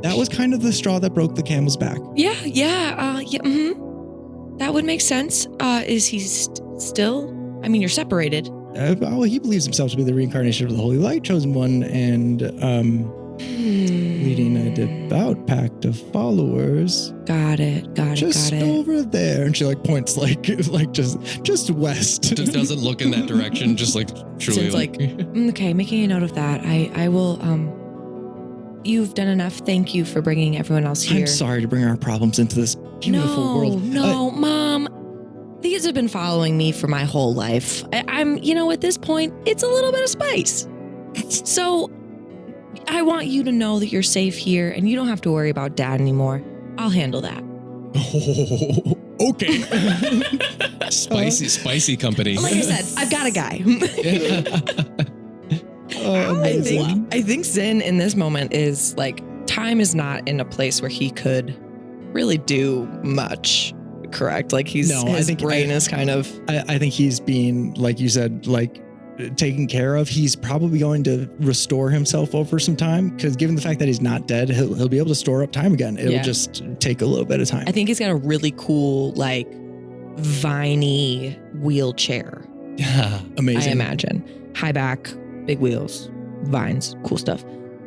that was kind of the straw that broke the camel's back. That would make sense. Is he still? I mean, you're separated. Well, he believes himself to be the reincarnation of the Holy Light, chosen one, and leading a devout pact of followers. Got it. Just over there, and she like points like just west. Just doesn't look in that direction. Just like truly. Since like okay, making a note of that. I will. You've done enough. Thank you for bringing everyone else here. I'm sorry to bring our problems into this beautiful world. No, Mom. These have been following me for my whole life. I'm, at this point, it's a little bit of spice. So I want you to know that you're safe here and you don't have to worry about Dad anymore. I'll handle that. Oh, okay. Spicy company. Like I said, I've got a guy. I think Zin in this moment is like, time is not in a place where he could really do much. Correct. Like his brain is kind of. I think he's being, like you said, like taken care of. He's probably going to restore himself over some time because given the fact that he's not dead, he'll be able to store up time again. It'll just take a little bit of time. I think he's got a really cool, like viney wheelchair. Yeah. Amazing. I imagine high back, big wheels, vines, cool stuff.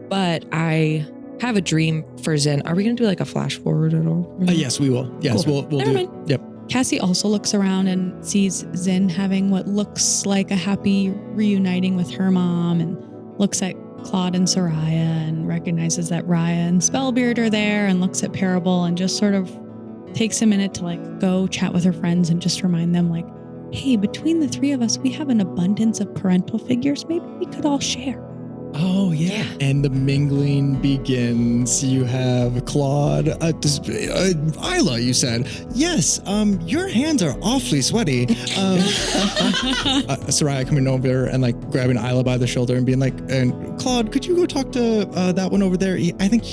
But I have a dream for Zen. Are we going to do like a flash forward at all? Yes, we will. Yes, cool. we'll Never do. mind. Yep. Cassie also looks around and sees Zin having what looks like a happy reuniting with her mom and looks at Claude and Soraya and recognizes that Raya and Spellbeard are there and looks at Parable and just sort of takes a minute to like go chat with her friends and just remind them like, hey, between the three of us, we have an abundance of parental figures. Maybe we could all share. Oh, yeah. And the mingling begins. You have Claude, Isla, you said. Yes, your hands are awfully sweaty. Soraya coming over and like grabbing Isla by the shoulder and being like, and Claude, could you go talk to that one over there? I think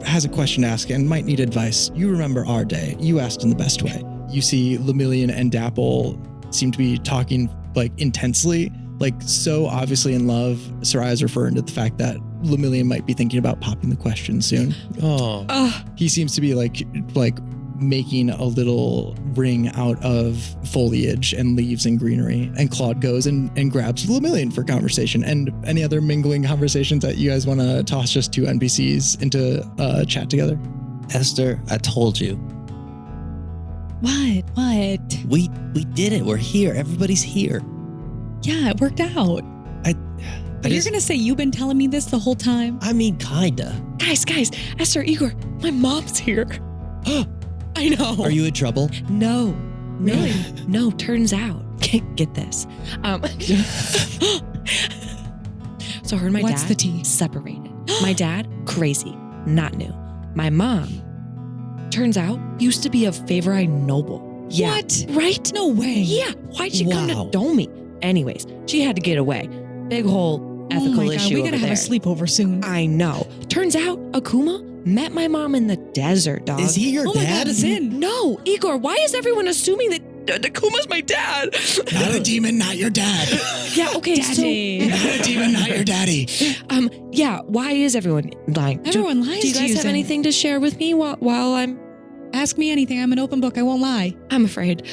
has a question to ask and might need advice. You remember our day. You asked in the best way. You see Lemillion and Dapple seem to be talking like intensely. Like so obviously in love. Soraya's referring to the fact that Lemillion might be thinking about popping the question soon. Oh. He seems to be like making a little ring out of foliage and leaves and greenery. And Claude goes and grabs Lemillion for conversation. And any other mingling conversations that you guys want to toss just two NPCs into chat together? Esther, I told you. What? We did it. We're here. Everybody's here. Yeah, it worked out. But you're going to say you've been telling me this the whole time? I mean, kinda. Guys, Esther, Igor, my mom's here. I know. Are you in trouble? No. Really? No, turns out. Get this. So her and my What's dad the tea? separated. My dad, crazy, not new. My mom, turns out, used to be a favorite noble. Yeah. What? Right? No way. Yeah. Why'd she come to Wow. Domi? Anyways, she had to get away. Big whole ethical oh my issue God, we over gotta there. have a sleepover soon. I know. Turns out Akuma met my mom in the desert, dog. Is he your Oh my dad? God, it's in. No, Igor, why is everyone assuming that Akuma's my dad? Not a demon, not your dad. Yeah, okay, Daddy. Not a demon, not your daddy. so yeah, why is everyone lying? Everyone lies Do you to guys you, have Zen. anything to share with me while I'm Ask me anything. I'm an open book. I won't lie. I'm afraid.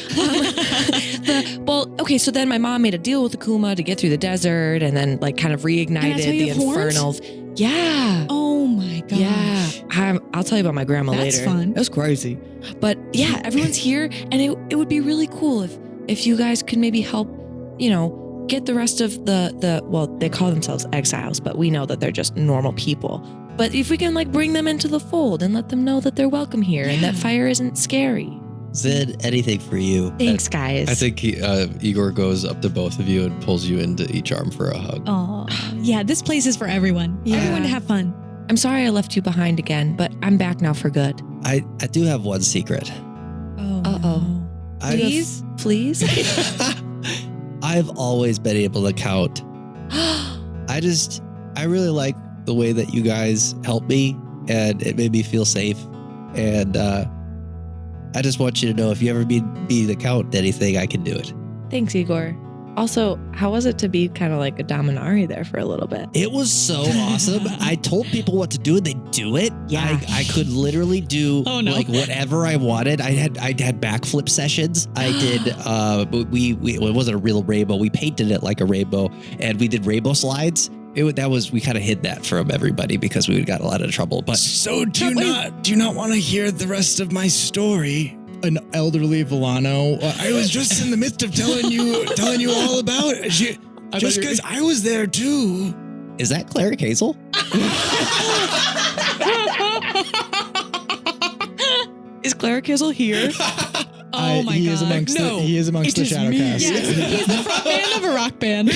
So then my mom made a deal with Akuma to get through the desert and then like kind of reignited why you the have horns? infernal. Yeah. Oh my gosh. Yeah. I'll tell you about my grandma That's later. fun. It was crazy. But yeah, everyone's here, and it would be really cool if you guys could maybe help, get the rest of the well, they call themselves exiles, but we know that they're just normal people. But if we can bring them into the fold and let them know that they're welcome here and that fire isn't scary. Zed, anything for you. Thanks, guys. I think Igor goes up to both of you and pulls you into each arm for a hug. Oh, yeah. This place is for everyone. Yeah. Everyone to have fun. I'm sorry I left you behind again, but I'm back now for good. I do have one secret. Oh. Uh-oh. no. Please? I've always been able to count. I really like the way that you guys helped me, and it made me feel safe. And I just want you to know, if you ever need me to count anything, I can do it. Thanks, Igor. Also, how was it to be kind of like a Dominari there for a little bit? It was so awesome. I told people what to do and they do it. Yeah. I could literally do whatever I wanted. I had backflip sessions. I did it wasn't a real rainbow. We painted it like a rainbow, and we did rainbow slides. We kind of hid that from everybody because we got a lot of trouble. But So do you not want to hear the rest of my story? An elderly Villano. I was just in the midst of telling you all about it. Just because I was there too. is that Cleric Hazel? Is Cleric Hazel here? Oh my he god. Is amongst he is amongst the Shadowcast. Yes, he's the front man of a rock band.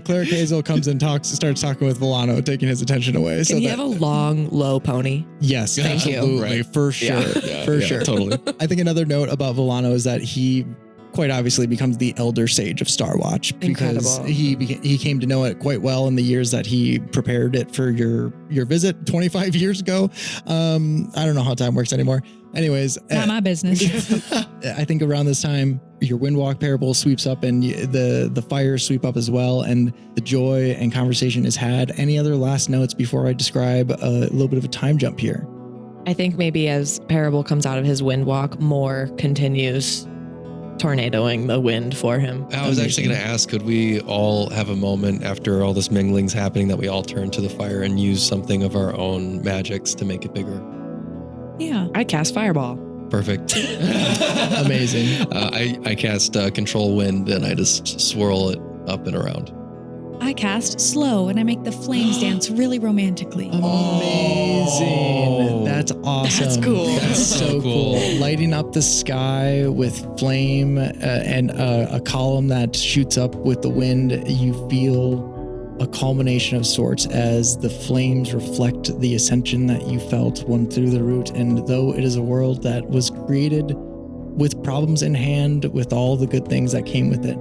Cleric Hazel comes and starts talking with Villano, taking his attention away. Can he have a long, low pony? Yes, Thank you. absolutely, for sure, for sure. Totally. I think another note about Villano is that he quite obviously becomes the elder sage of Starwatch because Incredible. he came to know it quite well in the years that he prepared it for your visit 25 years ago. I don't know how time works anymore. Anyways, Not my business. I think around this time, your Windwalk parable sweeps up and the fires sweep up as well, and the joy and conversation is had. Any other last notes before I describe a little bit of a time jump here? I think maybe as Parable comes out of his Windwalk, Moore continues tornadoing the wind for him. I was actually going to ask, could we all have a moment after all this mingling's happening that we all turn to the fire and use something of our own magics to make it bigger? Yeah. I cast Fireball. Perfect. Amazing. I cast Control Wind and I just swirl it up and around. I cast slow and I make the flames dance really romantically. Amazing. That's awesome. That's cool. That's so cool. Lighting up the sky with flame and a column that shoots up with the wind. You feel a culmination of sorts as the flames reflect the ascension that you felt when through the root. And though it is a world that was created with problems in hand, with all the good things that came with it,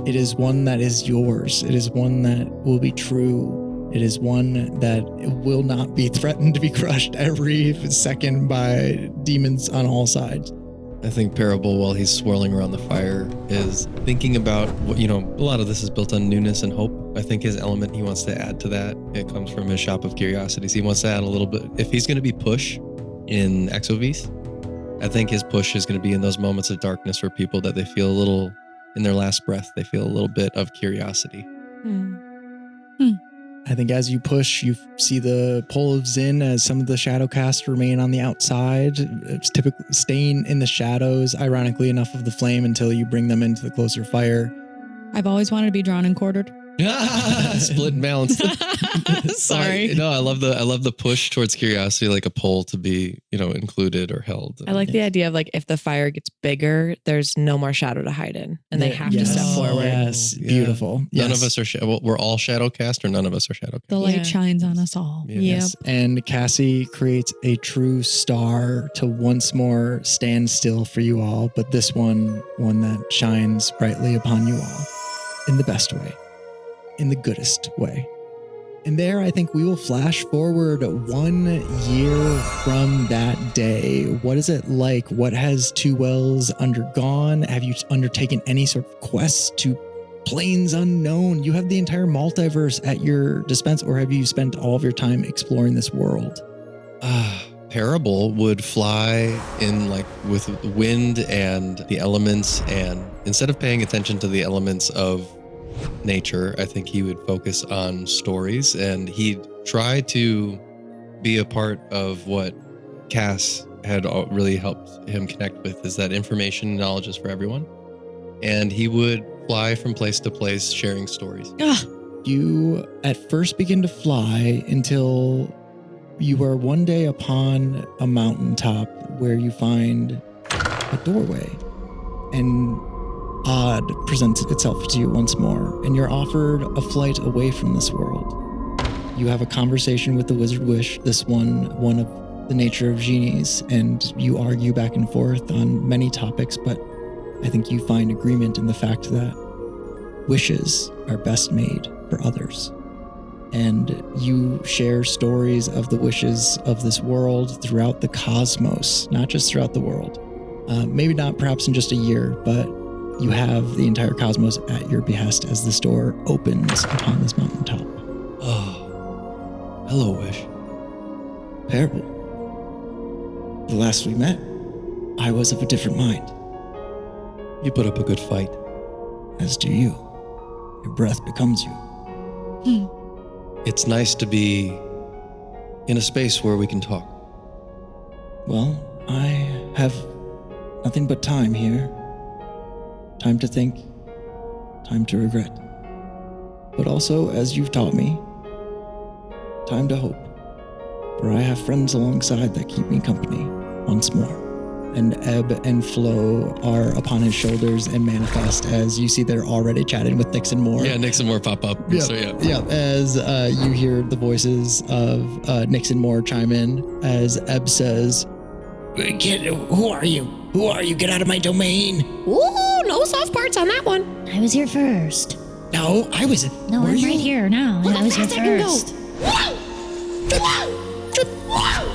it is one that is yours. It is one that will be true. It is one that will not be threatened to be crushed every second by demons on all sides. I think Parable, while he's swirling around the fire, is thinking about what, a lot of this is built on newness and hope. I think his element he wants to add to that, it comes from his shop of curiosities. He wants to add a little bit. If he's going to be push in Exovis, I think his push is going to be in those moments of darkness for people that they feel a little, in their last breath, they feel a little bit of curiosity. I think as you push, you see the pull of Zin as some of the Shadowcast remain on the outside. It's typically staying in the shadows, ironically enough, of the flame until you bring them into the closer fire. I've always wanted to be drawn and quartered. Split and balanced. Sorry. No, I love the push towards curiosity, like a pull to be, included or held. I like the idea of if the fire gets bigger, there's no more shadow to hide in, and they have to step forward. Yes, Yeah. beautiful. None Yes. of us are, we're all shadow cast, or none of us are shadow cast. The light Yeah. shines on us all. Yeah. Yes. And Cassi creates a true star to once more stand still for you all, but this one that shines brightly upon you all in the best way, in the goodest way. And there, I think we will flash forward 1 year from that day. What is it like? What has Two Wells undergone? Have you undertaken any sort of quest to planes unknown? You have the entire multiverse at your dispense, or have you spent all of your time exploring this world? Parable would fly in with the wind and the elements, and instead of paying attention to the elements of nature. I think he would focus on stories, and he'd try to be a part of what Cass had really helped him connect with, is that information and knowledge is for everyone. And he would fly from place to place sharing stories. You at first begin to fly until you are one day upon a mountaintop where you find a doorway, and odd presents itself to you once more, and you're offered a flight away from this world. You have a conversation with the Wizard Wish, this one of the nature of genies, and you argue back and forth on many topics, but I think you find agreement in the fact that wishes are best made for others. And you share stories of the wishes of this world throughout the cosmos, not just throughout the world. Maybe not perhaps in just a year, but you have the entire cosmos at your behest as this door opens upon this mountaintop. Oh, hello, Wish. Parable. The last we met, I was of a different mind. You put up a good fight. As do you. Your breath becomes you. It's nice to be in a space where we can talk. Well, I have nothing but time here. Time to think, time to regret. But also, as you've taught me, time to hope. For I have friends alongside that keep me company once more. And ebb and flow are upon his shoulders and manifest as you see they're already chatting with Nix and Moore. Yeah, Nix and Moore pop up. Yeah, So as you hear the voices of Nix and Moore chime in as Ebb says, Kid, who are you? Who are you? Get out of my domain. Ooh, no soft parts on that one. I was here first. No, I was. No, I'm right here now, and I was here fast I can go. first.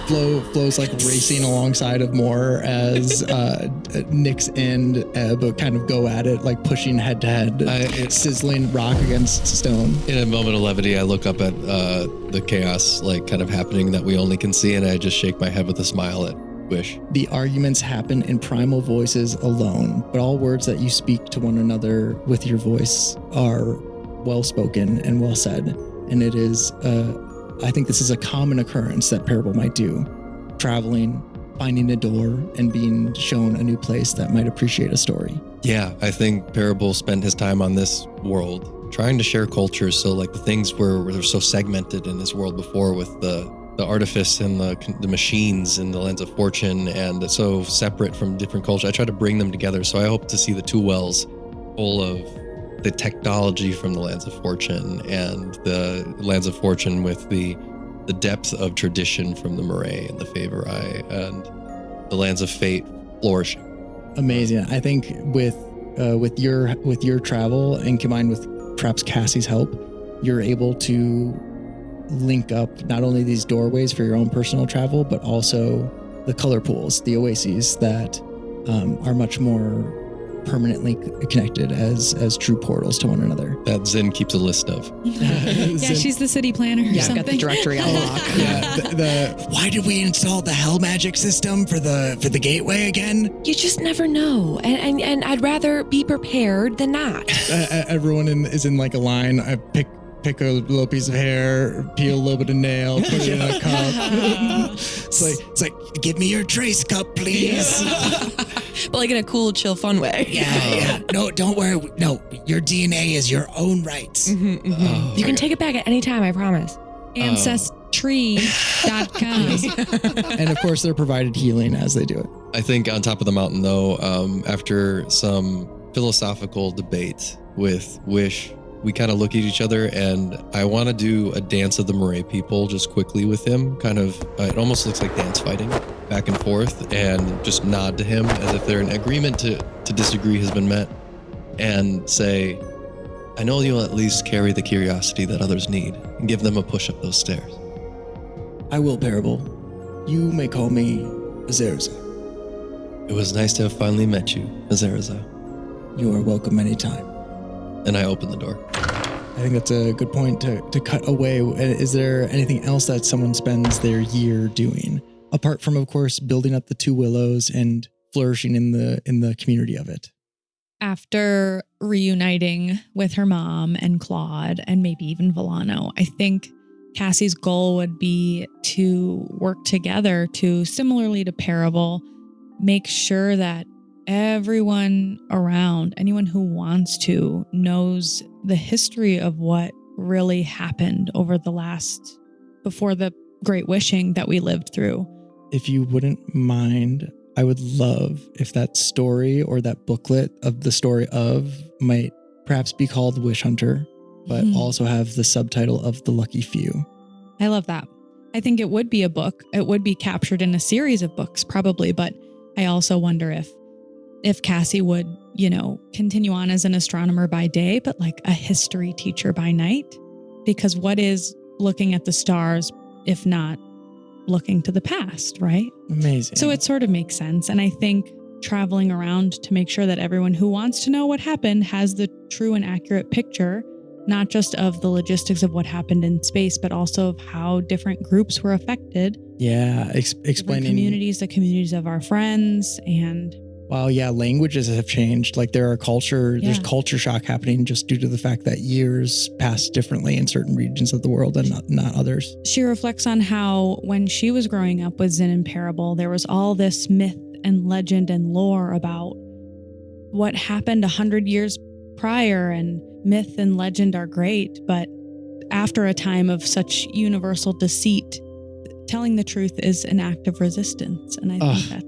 Flo's like racing alongside of Moore as Nix and Ebb kind of go at it, like pushing head to head, sizzling rock against stone. In a moment of levity, I look up at the chaos like kind of happening that we only can see, and I just shake my head with a smile at Wish. The arguments happen in primal voices alone, but all words that you speak to one another with your voice are well spoken and well said. And it is, I think this is a common occurrence that Parable might do. Traveling, finding a door, and being shown a new place that might appreciate a story. Yeah, I think Parable spent his time on this world trying to share cultures. So like the things were so segmented in this world before with the artifice and the machines and the Lands of Fortune, and so separate from different cultures. I try to bring them together. So I hope to see the two wells full of the technology from the Lands of Fortune and the Lands of Fortune with the depth of tradition from the Murray and the Favor Eye and the Lands of Fate flourishing. Amazing. I think with your travel and combined with perhaps Cassie's help, you're able to link up not only these doorways for your own personal travel, but also the color pools, the oases that are much more permanently connected as true portals to one another. That Zin keeps a list of. Yeah, she's the city planner or Yeah, I've something. got the directory on lock. Why did we install the hell magic system for the gateway again? You just never know. And I'd rather be prepared than not. Everyone is in like a line. I pick a little piece of hair, peel a little bit of nail, put it in a cup. It's like, give me your trace cup, please. But like in a cool, chill, fun way. Yeah. No, don't worry. No, your DNA is your own rights. You can take it back at any time, I promise. Ancestry.com. And of course, they're provided healing as they do it. I think on top of the mountain, though, after some philosophical debate with Wish, we kind of look at each other, and I want to do a dance of the Murray people just quickly with him. Kind of, it almost looks like dance fighting back and forth, and just nod to him as if they're in agreement to disagree has been met, and say, I know you'll at least carry the curiosity that others need and give them a push up those stairs. I will, Parable. You may call me Azerza. It was nice to have finally met you, Azeraza. You are welcome anytime. And I opened the door. I think that's a good point to cut away. Is there anything else that someone spends their year doing? Apart from, of course, building up the two willows and flourishing in the community of it. after reuniting with her mom and Claude and maybe even Volano, I think Cassie's goal would be to work together to, similarly to Parable, make sure that everyone around, anyone who wants to, knows the history of what really happened over the last, before the great wishing that we lived through. If you wouldn't mind, I would love if that story or that booklet of the story of might perhaps be called Wish Hunter, but also have the subtitle of The Lucky Few. I love that. I think it would be a book. It would be captured in a series of books probably, but I also wonder if Cassi would, continue on as an astronomer by day, but like a history teacher by night, because what is looking at the stars if not looking to the past, right? Amazing. So it sort of makes sense. And I think traveling around to make sure that everyone who wants to know what happened has the true and accurate picture, not just of the logistics of what happened in space, but also of how different groups were affected. Yeah, explaining the communities of our friends. And wow, yeah, languages have changed. Like there's culture shock happening just due to the fact that years pass differently in certain regions of the world and not others. She reflects on how when she was growing up with Zin and Parable, there was all this myth and legend and lore about what happened 100 years prior, and myth and legend are great, but after a time of such universal deceit, telling the truth is an act of resistance. And I think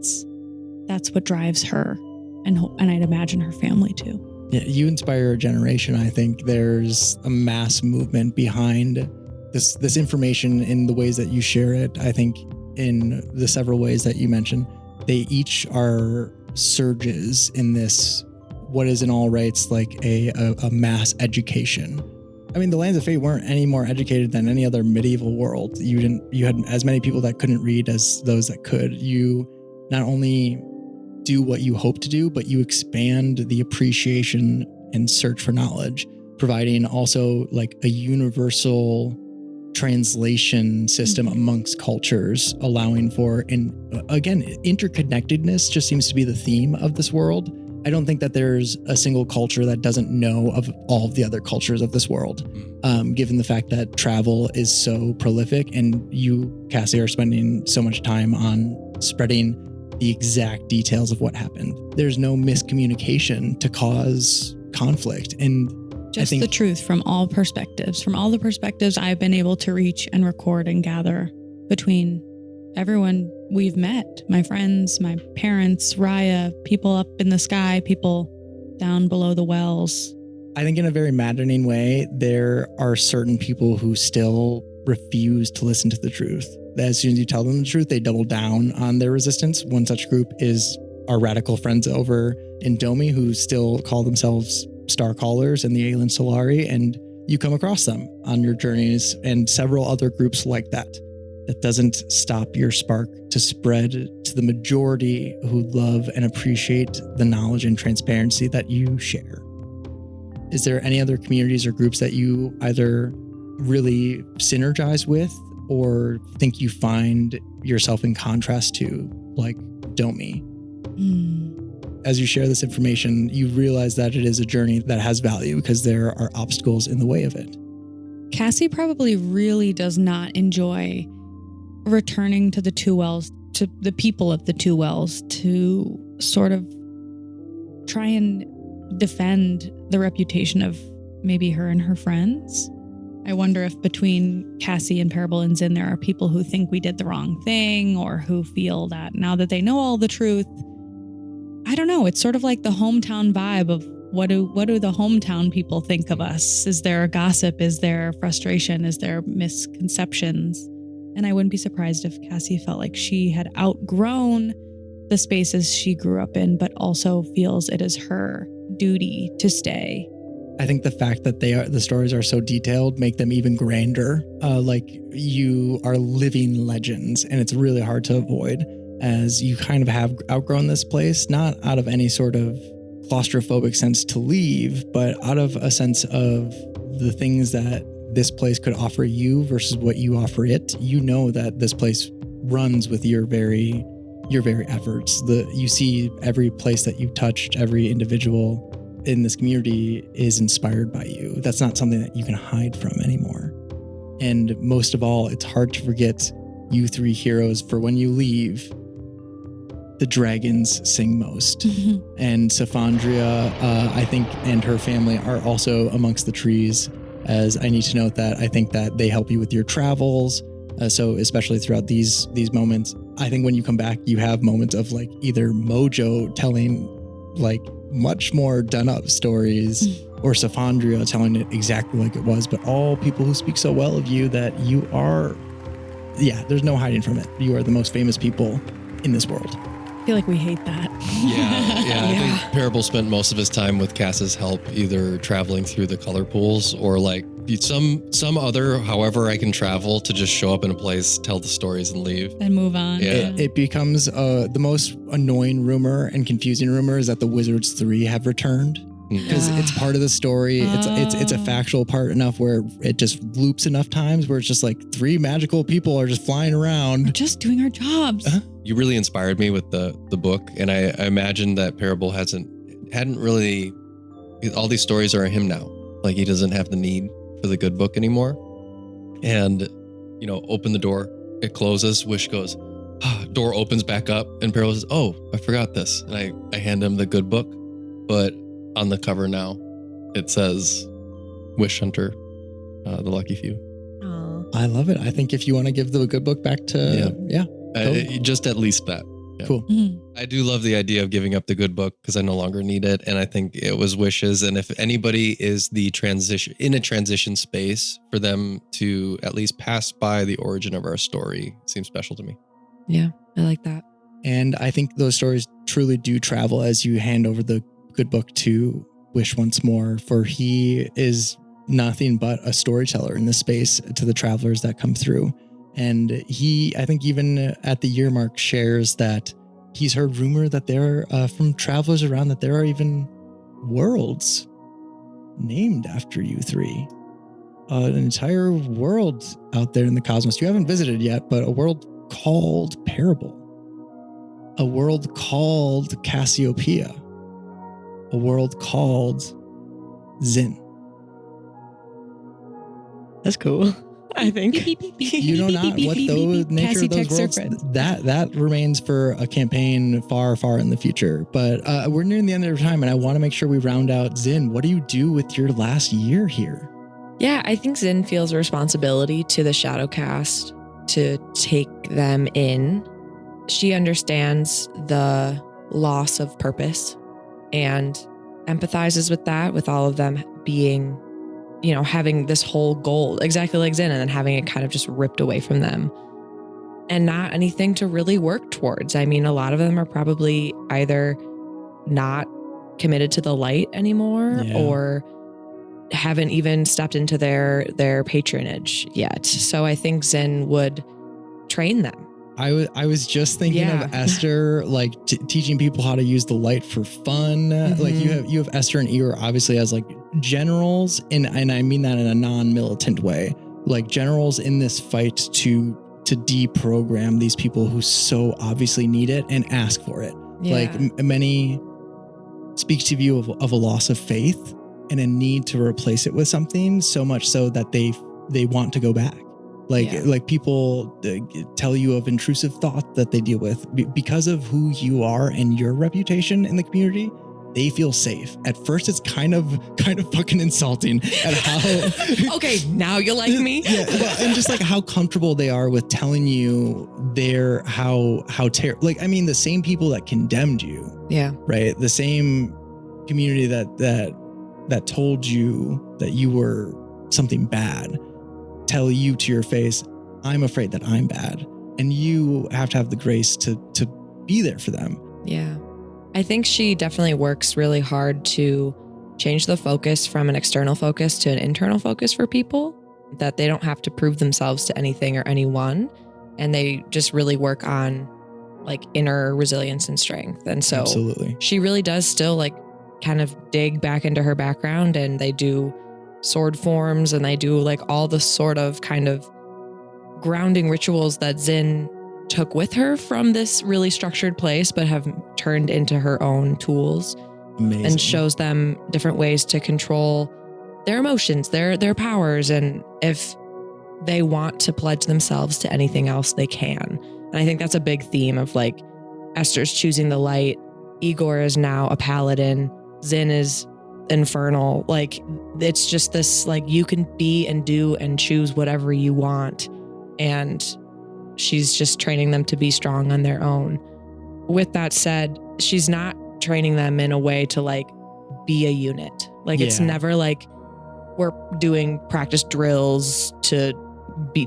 that's what drives her, and I'd imagine her family too. Yeah, you inspire a generation. I think there's a mass movement behind this information in the ways that you share it. I think in the several ways that you mentioned, they each are surges in this, what is in all rights like a mass education. I mean, the Lands of Fate weren't any more educated than any other medieval world. You had as many people that couldn't read as those that could. You not only do what you hope to do, but you expand the appreciation and search for knowledge, providing also like a universal translation system amongst cultures, allowing for, and again, interconnectedness just seems to be the theme of this world. I don't think that there's a single culture that doesn't know of all of the other cultures of this world, given the fact that travel is so prolific, and you, Cassi, are spending so much time on spreading the exact details of what happened. There's no miscommunication to cause conflict. And just the truth from all perspectives, from all the perspectives I've been able to reach and record and gather between everyone we've met, my friends, my parents, Raya, people up in the sky, people down below the wells. I think in a very maddening way, there are certain people who still refuse to listen to the truth. As soon as you tell them the truth, they double down on their resistance. One such group is our radical friends over in Domi, who still call themselves Star Callers and the Aelin Solari, and you come across them on your journeys, and several other groups like that. That doesn't stop your spark to spread to the majority who love and appreciate the knowledge and transparency that you share. Is there any other communities or groups that you either really synergize with or think you find yourself in contrast to, like Domi? As you share this information, you realize that it is a journey that has value because there are obstacles in the way of it. Cassi probably really does not enjoy returning to the Two Wells, to the people of the Two Wells, to sort of try and defend the reputation of maybe her and her friends. I wonder if between Cassi and Parable and Zin, there are people who think we did the wrong thing, or who feel that now that they know all the truth, I don't know. It's sort of like the hometown vibe of what do the hometown people think of us? Is there gossip? Is there frustration? Is there misconceptions? And I wouldn't be surprised if Cassi felt like she had outgrown the spaces she grew up in, but also feels it is her duty to stay. I think the fact that the stories are so detailed make them even grander. Like you are living legends, and it's really hard to avoid as you kind of have outgrown this place, not out of any sort of claustrophobic sense to leave, but out of a sense of the things that this place could offer you versus what you offer it. You know that this place runs with your very efforts. You see every place that you've touched, every individual in this community is inspired by you. That's not something that you can hide from anymore. And most of all, it's hard to forget you three heroes, for when you leave, the dragons sing most. And Saphondria, I think, and her family are also amongst the trees, as I need to note that I think that they help you with your travels. So especially throughout these moments, I think when you come back, you have moments of like either Mojo telling like much more done up stories or Saphondria telling it exactly like it was, but all people who speak so well of you that you are, there's no hiding from it. You are the most famous people in this world. I feel like we hate that. I think Parable spent most of his time with Cass's help, either traveling through the color pools or like some other, however I can travel to just show up in a place, tell the stories and leave. And move on. Yeah. It becomes the most annoying rumor and confusing rumor is that the Wizards 3 have returned. Because it's part of the story. It's a factual part enough where it just loops enough times where it's just like 3 magical people are just flying around. We're just doing our jobs. You really inspired me with the book, and I imagine that Parable hadn't really. All these stories are him now. Like he doesn't have the need for the good book anymore. And open the door, it closes. Wish goes. Door opens back up, and Parable says, "Oh, I forgot this." And I hand him the good book, but on the cover now, it says Wish Hunter, the Lucky Few. Aww. I love it. I think if you want to give the good book back to, just at least that. Yeah. Cool. I do love the idea of giving up the good book because I no longer need it. And I think it was Wish's. And if anybody is in a transition space for them to at least pass by the origin of our story seems special to me. Yeah, I like that. And I think those stories truly do travel as you hand over the good book to Wish once more, for he is nothing but a storyteller in this space to the travelers that come through. And he, I think even at the year mark, shares that he's heard rumor that there are, from travelers around, that there are even worlds named after you three. An entire world out there in the cosmos you haven't visited yet, but a world called Parable. A world called Cassiopeia. A world called Zin. That's cool. I think. You know not what those nature of those worlds. That remains for a campaign far, far in the future. But we're nearing the end of our time, and I want to make sure we round out Zin. What do you do with your last year here? Yeah, I think Zin feels a responsibility to the Shadowcast to take them in. She understands the loss of purpose and empathizes with that, with all of them being, having this whole goal exactly like Zin, and then having it kind of just ripped away from them and not anything to really work towards. I mean, a lot of them are probably either not committed to the light anymore or haven't even stepped into their patronage yet. So I think Zin would train them. I was just thinking of Esther, like teaching people how to use the light for fun. Like you have Esther and Eeyore obviously as like generals, and I mean that in a non-militant way, like generals in this fight to deprogram these people who so obviously need it and ask for it. Like many speak to you of a loss of faith and a need to replace it with something, so much so that they want to go back. Like people tell you of intrusive thought that they deal with because of who you are and your reputation in the community. They feel safe. At first, it's kind of fucking insulting at how. Okay, now you like me. And just like how comfortable they are with telling you how terrible. Like, I mean, the same people that condemned you. Yeah. Right. The same community that told you that you were something bad. Tell you to your face, I'm afraid that I'm bad. And you have to have the grace to be there for them. Yeah. I think she definitely works really hard to change the focus from an external focus to an internal focus for people, that they don't have to prove themselves to anything or anyone. And they just really work on like inner resilience and strength. And so absolutely, she really does still like kind of dig back into her background, and they do sword forms, and they do like all the sort of kind of grounding rituals that Zin took with her from this really structured place, but have turned into her own tools Amazing. and shows them different ways to control their emotions, their powers, and if they want to pledge themselves to anything else, they can. And I think that's a big theme of like Esther's choosing the light, Igor is now a paladin, Zin is infernal. Like it's just this like you can be and do and choose whatever you want, and she's just training them to be strong on their own. With that said, she's not training them in a way to like be a unit. Like it's never like we're doing practice drills to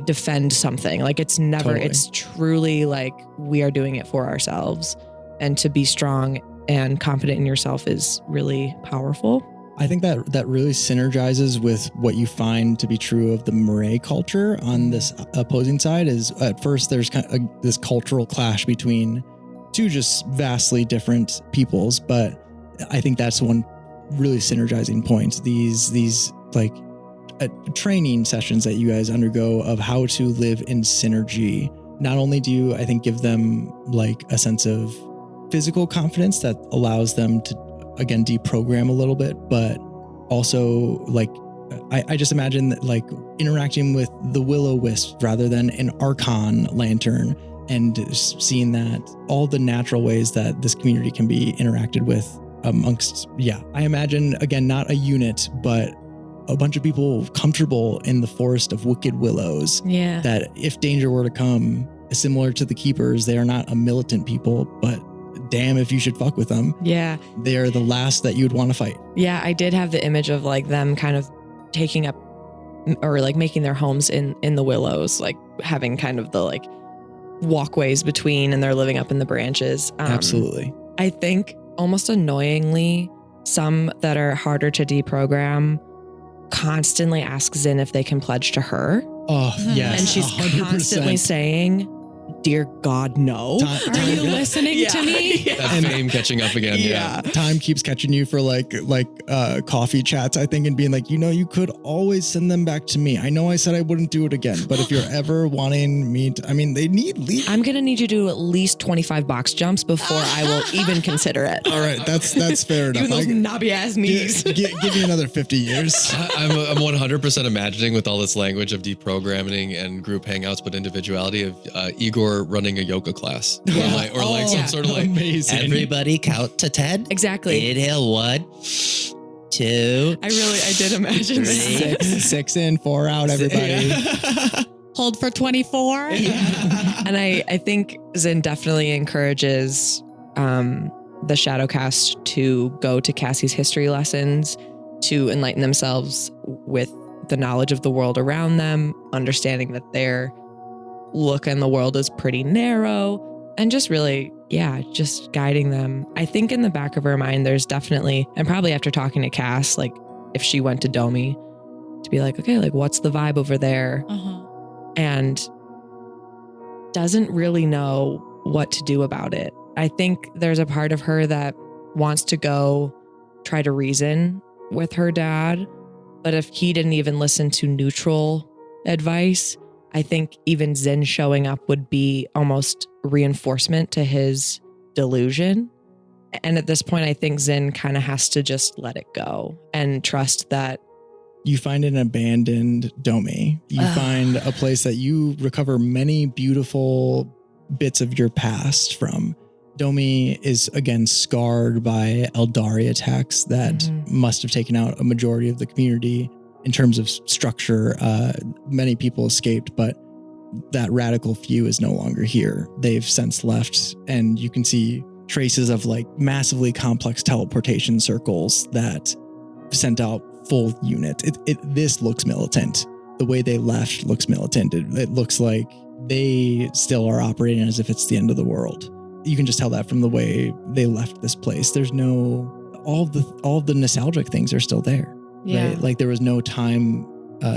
defend something. Like it's never, it's truly like we are doing it for ourselves, and to be strong and confident in yourself is really powerful. I think that really synergizes with what you find to be true of the Murray culture on this opposing side. Is at first there's kind of this cultural clash between two just vastly different peoples, but I think that's one really synergizing point. These like training sessions that you guys undergo of how to live in synergy. Not only do you, I think, give them like a sense of physical confidence that allows them to, again, deprogram a little bit, but also like, I just imagine that like interacting with the will-o-wisp rather than an archon lantern, and seeing that all the natural ways that this community can be interacted with amongst, I imagine, again, not a unit, but a bunch of people comfortable in the forest of wicked willows. Yeah. That if danger were to come, similar to the keepers, they are not a militant people, but damn if you should fuck with them. Yeah. They are the last that you would want to fight. Yeah, I did have the image of like them kind of taking up or like making their homes in the willows, like having kind of the like walkways between, and they're living up in the branches. Absolutely. I think almost annoyingly, some that are harder to deprogram constantly ask Zin if they can pledge to her. Oh, yes. And she's 100%. constantly saying, "Dear God, no." Are you listening to me? That fame catching up again. Yeah. Time keeps catching you for like coffee chats, I think, and being like, you could always send them back to me. I know I said I wouldn't do it again, but if you're ever wanting me to, they need leave. I'm going to need you to do at least 25 box jumps before I will even consider it. All right. That's fair enough. Even those knobby ass knees. Give me another 50 years. I'm 100% imagining with all this language of deprogramming and group hangouts, but individuality of Igor running a yoga class, or like some sort of like amazing. Everybody count to 10. Exactly. Inhale 1, 2. I did imagine that. Six in, 4 out, everybody. Hold for 24. And I think Zin definitely encourages the Shadowcast to go to Cassie's history lessons to enlighten themselves with the knowledge of the world around them, understanding that their look in the world is pretty narrow, and just really, just guiding them. I think in the back of her mind, there's definitely, and probably after talking to Cass, like if she went to Domi, to be like, okay, like what's the vibe over there? And doesn't really know what to do about it. I think there's a part of her that wants to go try to reason with her dad, but if he didn't even listen to neutral advice, I think even Zin showing up would be almost reinforcement to his delusion. And at this point, I think Zin kind of has to just let it go and trust that. You find an abandoned Domi. You find a place that you recover many beautiful bits of your past from. Domi is, again, scarred by Eldari attacks that must have taken out a majority of the community. In terms of structure, many people escaped, but that radical few is no longer here. They've since left, and you can see traces of like massively complex teleportation circles that sent out full unit. This looks militant. The way they left looks militant. It looks like they still are operating as if it's the end of the world. You can just tell that from the way they left this place. There's all of the nostalgic things are still there. Yeah. Right? Like there was no time,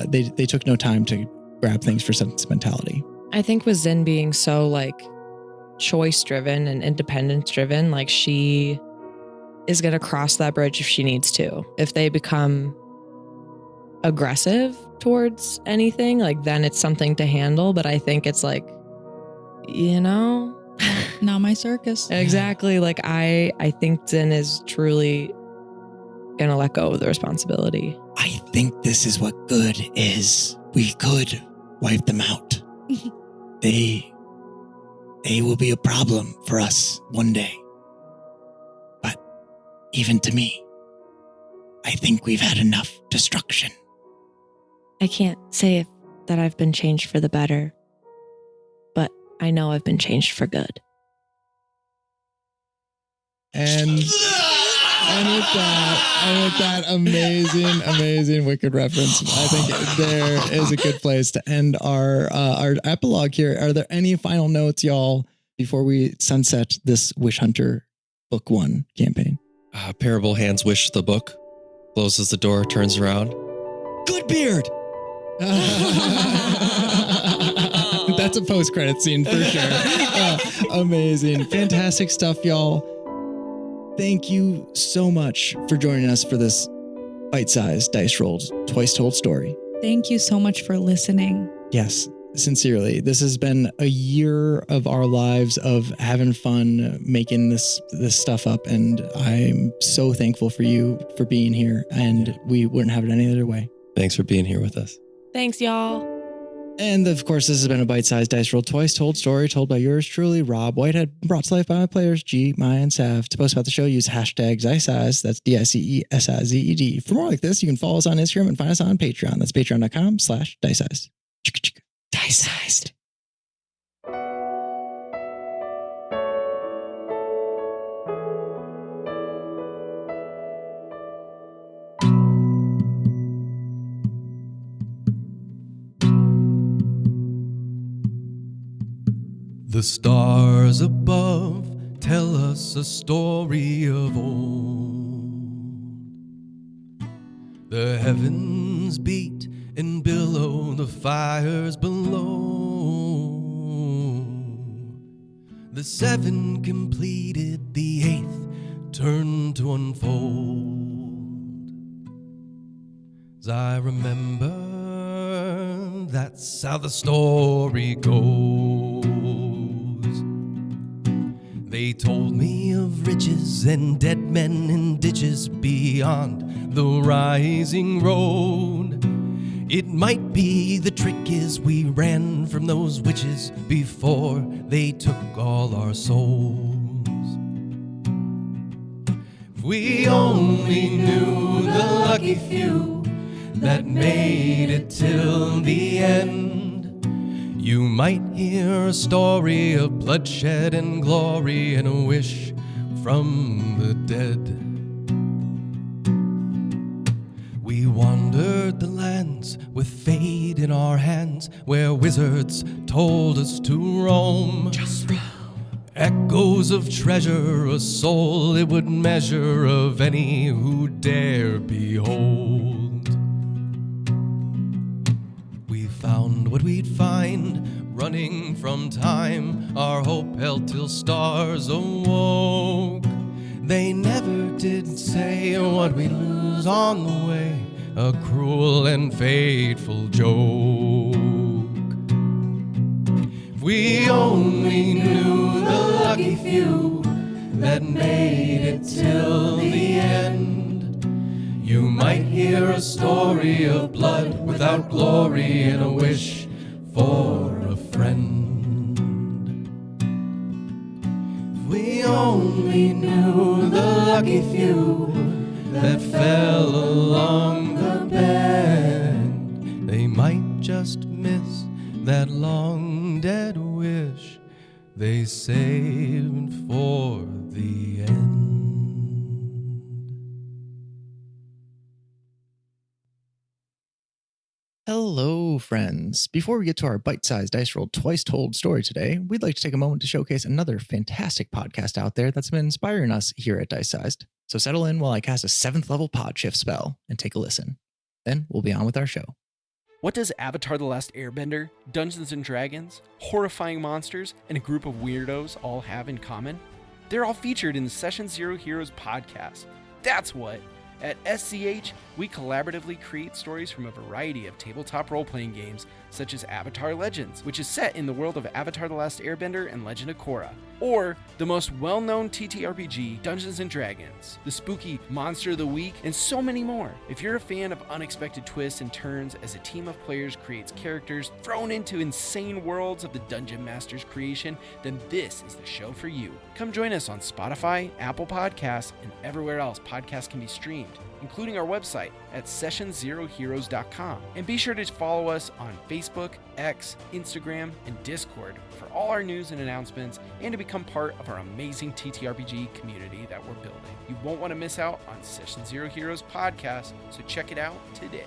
they took no time to grab things for sentimentality. I think with Zin being so like choice driven and independence driven, like she is going to cross that bridge if she needs to. If they become aggressive towards anything, like then it's something to handle. But I think it's like, Not my circus. Exactly. Like I think Zin is truly going to let go of the responsibility. I think this is what good is. We could wipe them out. They will be a problem for us one day. But even to me, I think we've had enough destruction. I can't say that I've been changed for the better, but I know I've been changed for good. And with that amazing Wicked reference, I think there is a good place to end our epilogue here. Are there any final notes, y'all, before we sunset this Wish Hunter Book 1 campaign? Parable hands Wish the book, closes the door, turns around. Good beard! That's a post-credit scene for sure. Amazing. Fantastic stuff, y'all. Thank you so much for joining us for this bite-sized dice rolled, twice told story. Thank you so much for listening. Yes, sincerely. This has been a year of our lives of having fun making this stuff up, and I'm so thankful for you for being here, and we wouldn't have it any other way. Thanks for being here with us. Thanks, y'all. And of course, this has been a bite-sized dice roll, twice told story told by yours truly, Rob Whitehead, brought to life by my players, G, Maya, and Sav. To post about the show, use hashtag DiceSized. That's DICESIZED. For more like this, you can follow us on Instagram and find us on Patreon. That's patreon.com/DiceSized. DiceSized. The stars above tell us a story of old. The heavens beat and billow, the fires below. The seven completed, the eighth turned to unfold. As I remember, that's how the story goes. They told me of riches and dead men in ditches beyond the rising road. It might be the trick is we ran from those witches before they took all our souls. If we only knew the lucky few that made it till the end, you might hear a story of bloodshed and glory and a wish from the dead. We wandered the lands with fate in our hands, where wizards told us to roam. Just roam. Echoes of treasure, a soul it would measure of any who dare behold. We found what we'd find, running from time, our hope held till stars awoke. They never did say what we lose on the way, a cruel and fateful joke. If we only knew the lucky few that made it till the end, you might hear a story of blood without glory and a wish for a friend. If we only knew the lucky few that fell along the bend, they might just miss that long dead wish they saved for the end. Hello, friends. Before we get to our bite-sized dice roll twice told story today, we'd like to take a moment to showcase another fantastic podcast out there that's been inspiring us here at DiceSized. So settle in while I cast a 7th level pod shift spell and take a listen. Then we'll be on with our show. What does Avatar: The Last Airbender, Dungeons & Dragons, horrifying monsters, and a group of weirdos all have in common? They're all featured in the Session Zero Heroes podcast. That's what! At SCH, we collaboratively create stories from a variety of tabletop role-playing games, such as Avatar Legends, which is set in the world of Avatar The Last Airbender and Legend of Korra, or the most well-known TTRPG, Dungeons & Dragons, the spooky Monster of the Week, and so many more. If you're a fan of unexpected twists and turns as a team of players creates characters thrown into insane worlds of the Dungeon Master's creation, then this is the show for you. Come join us on Spotify, Apple Podcasts, and everywhere else podcasts can be streamed, including our website at sessionzeroheroes.com. And be sure to follow us on Facebook, X, Instagram, and Discord for all our news and announcements, and to become part of our amazing TTRPG community that we're building. You won't want to miss out on Session Zero Heroes podcast, so check it out today.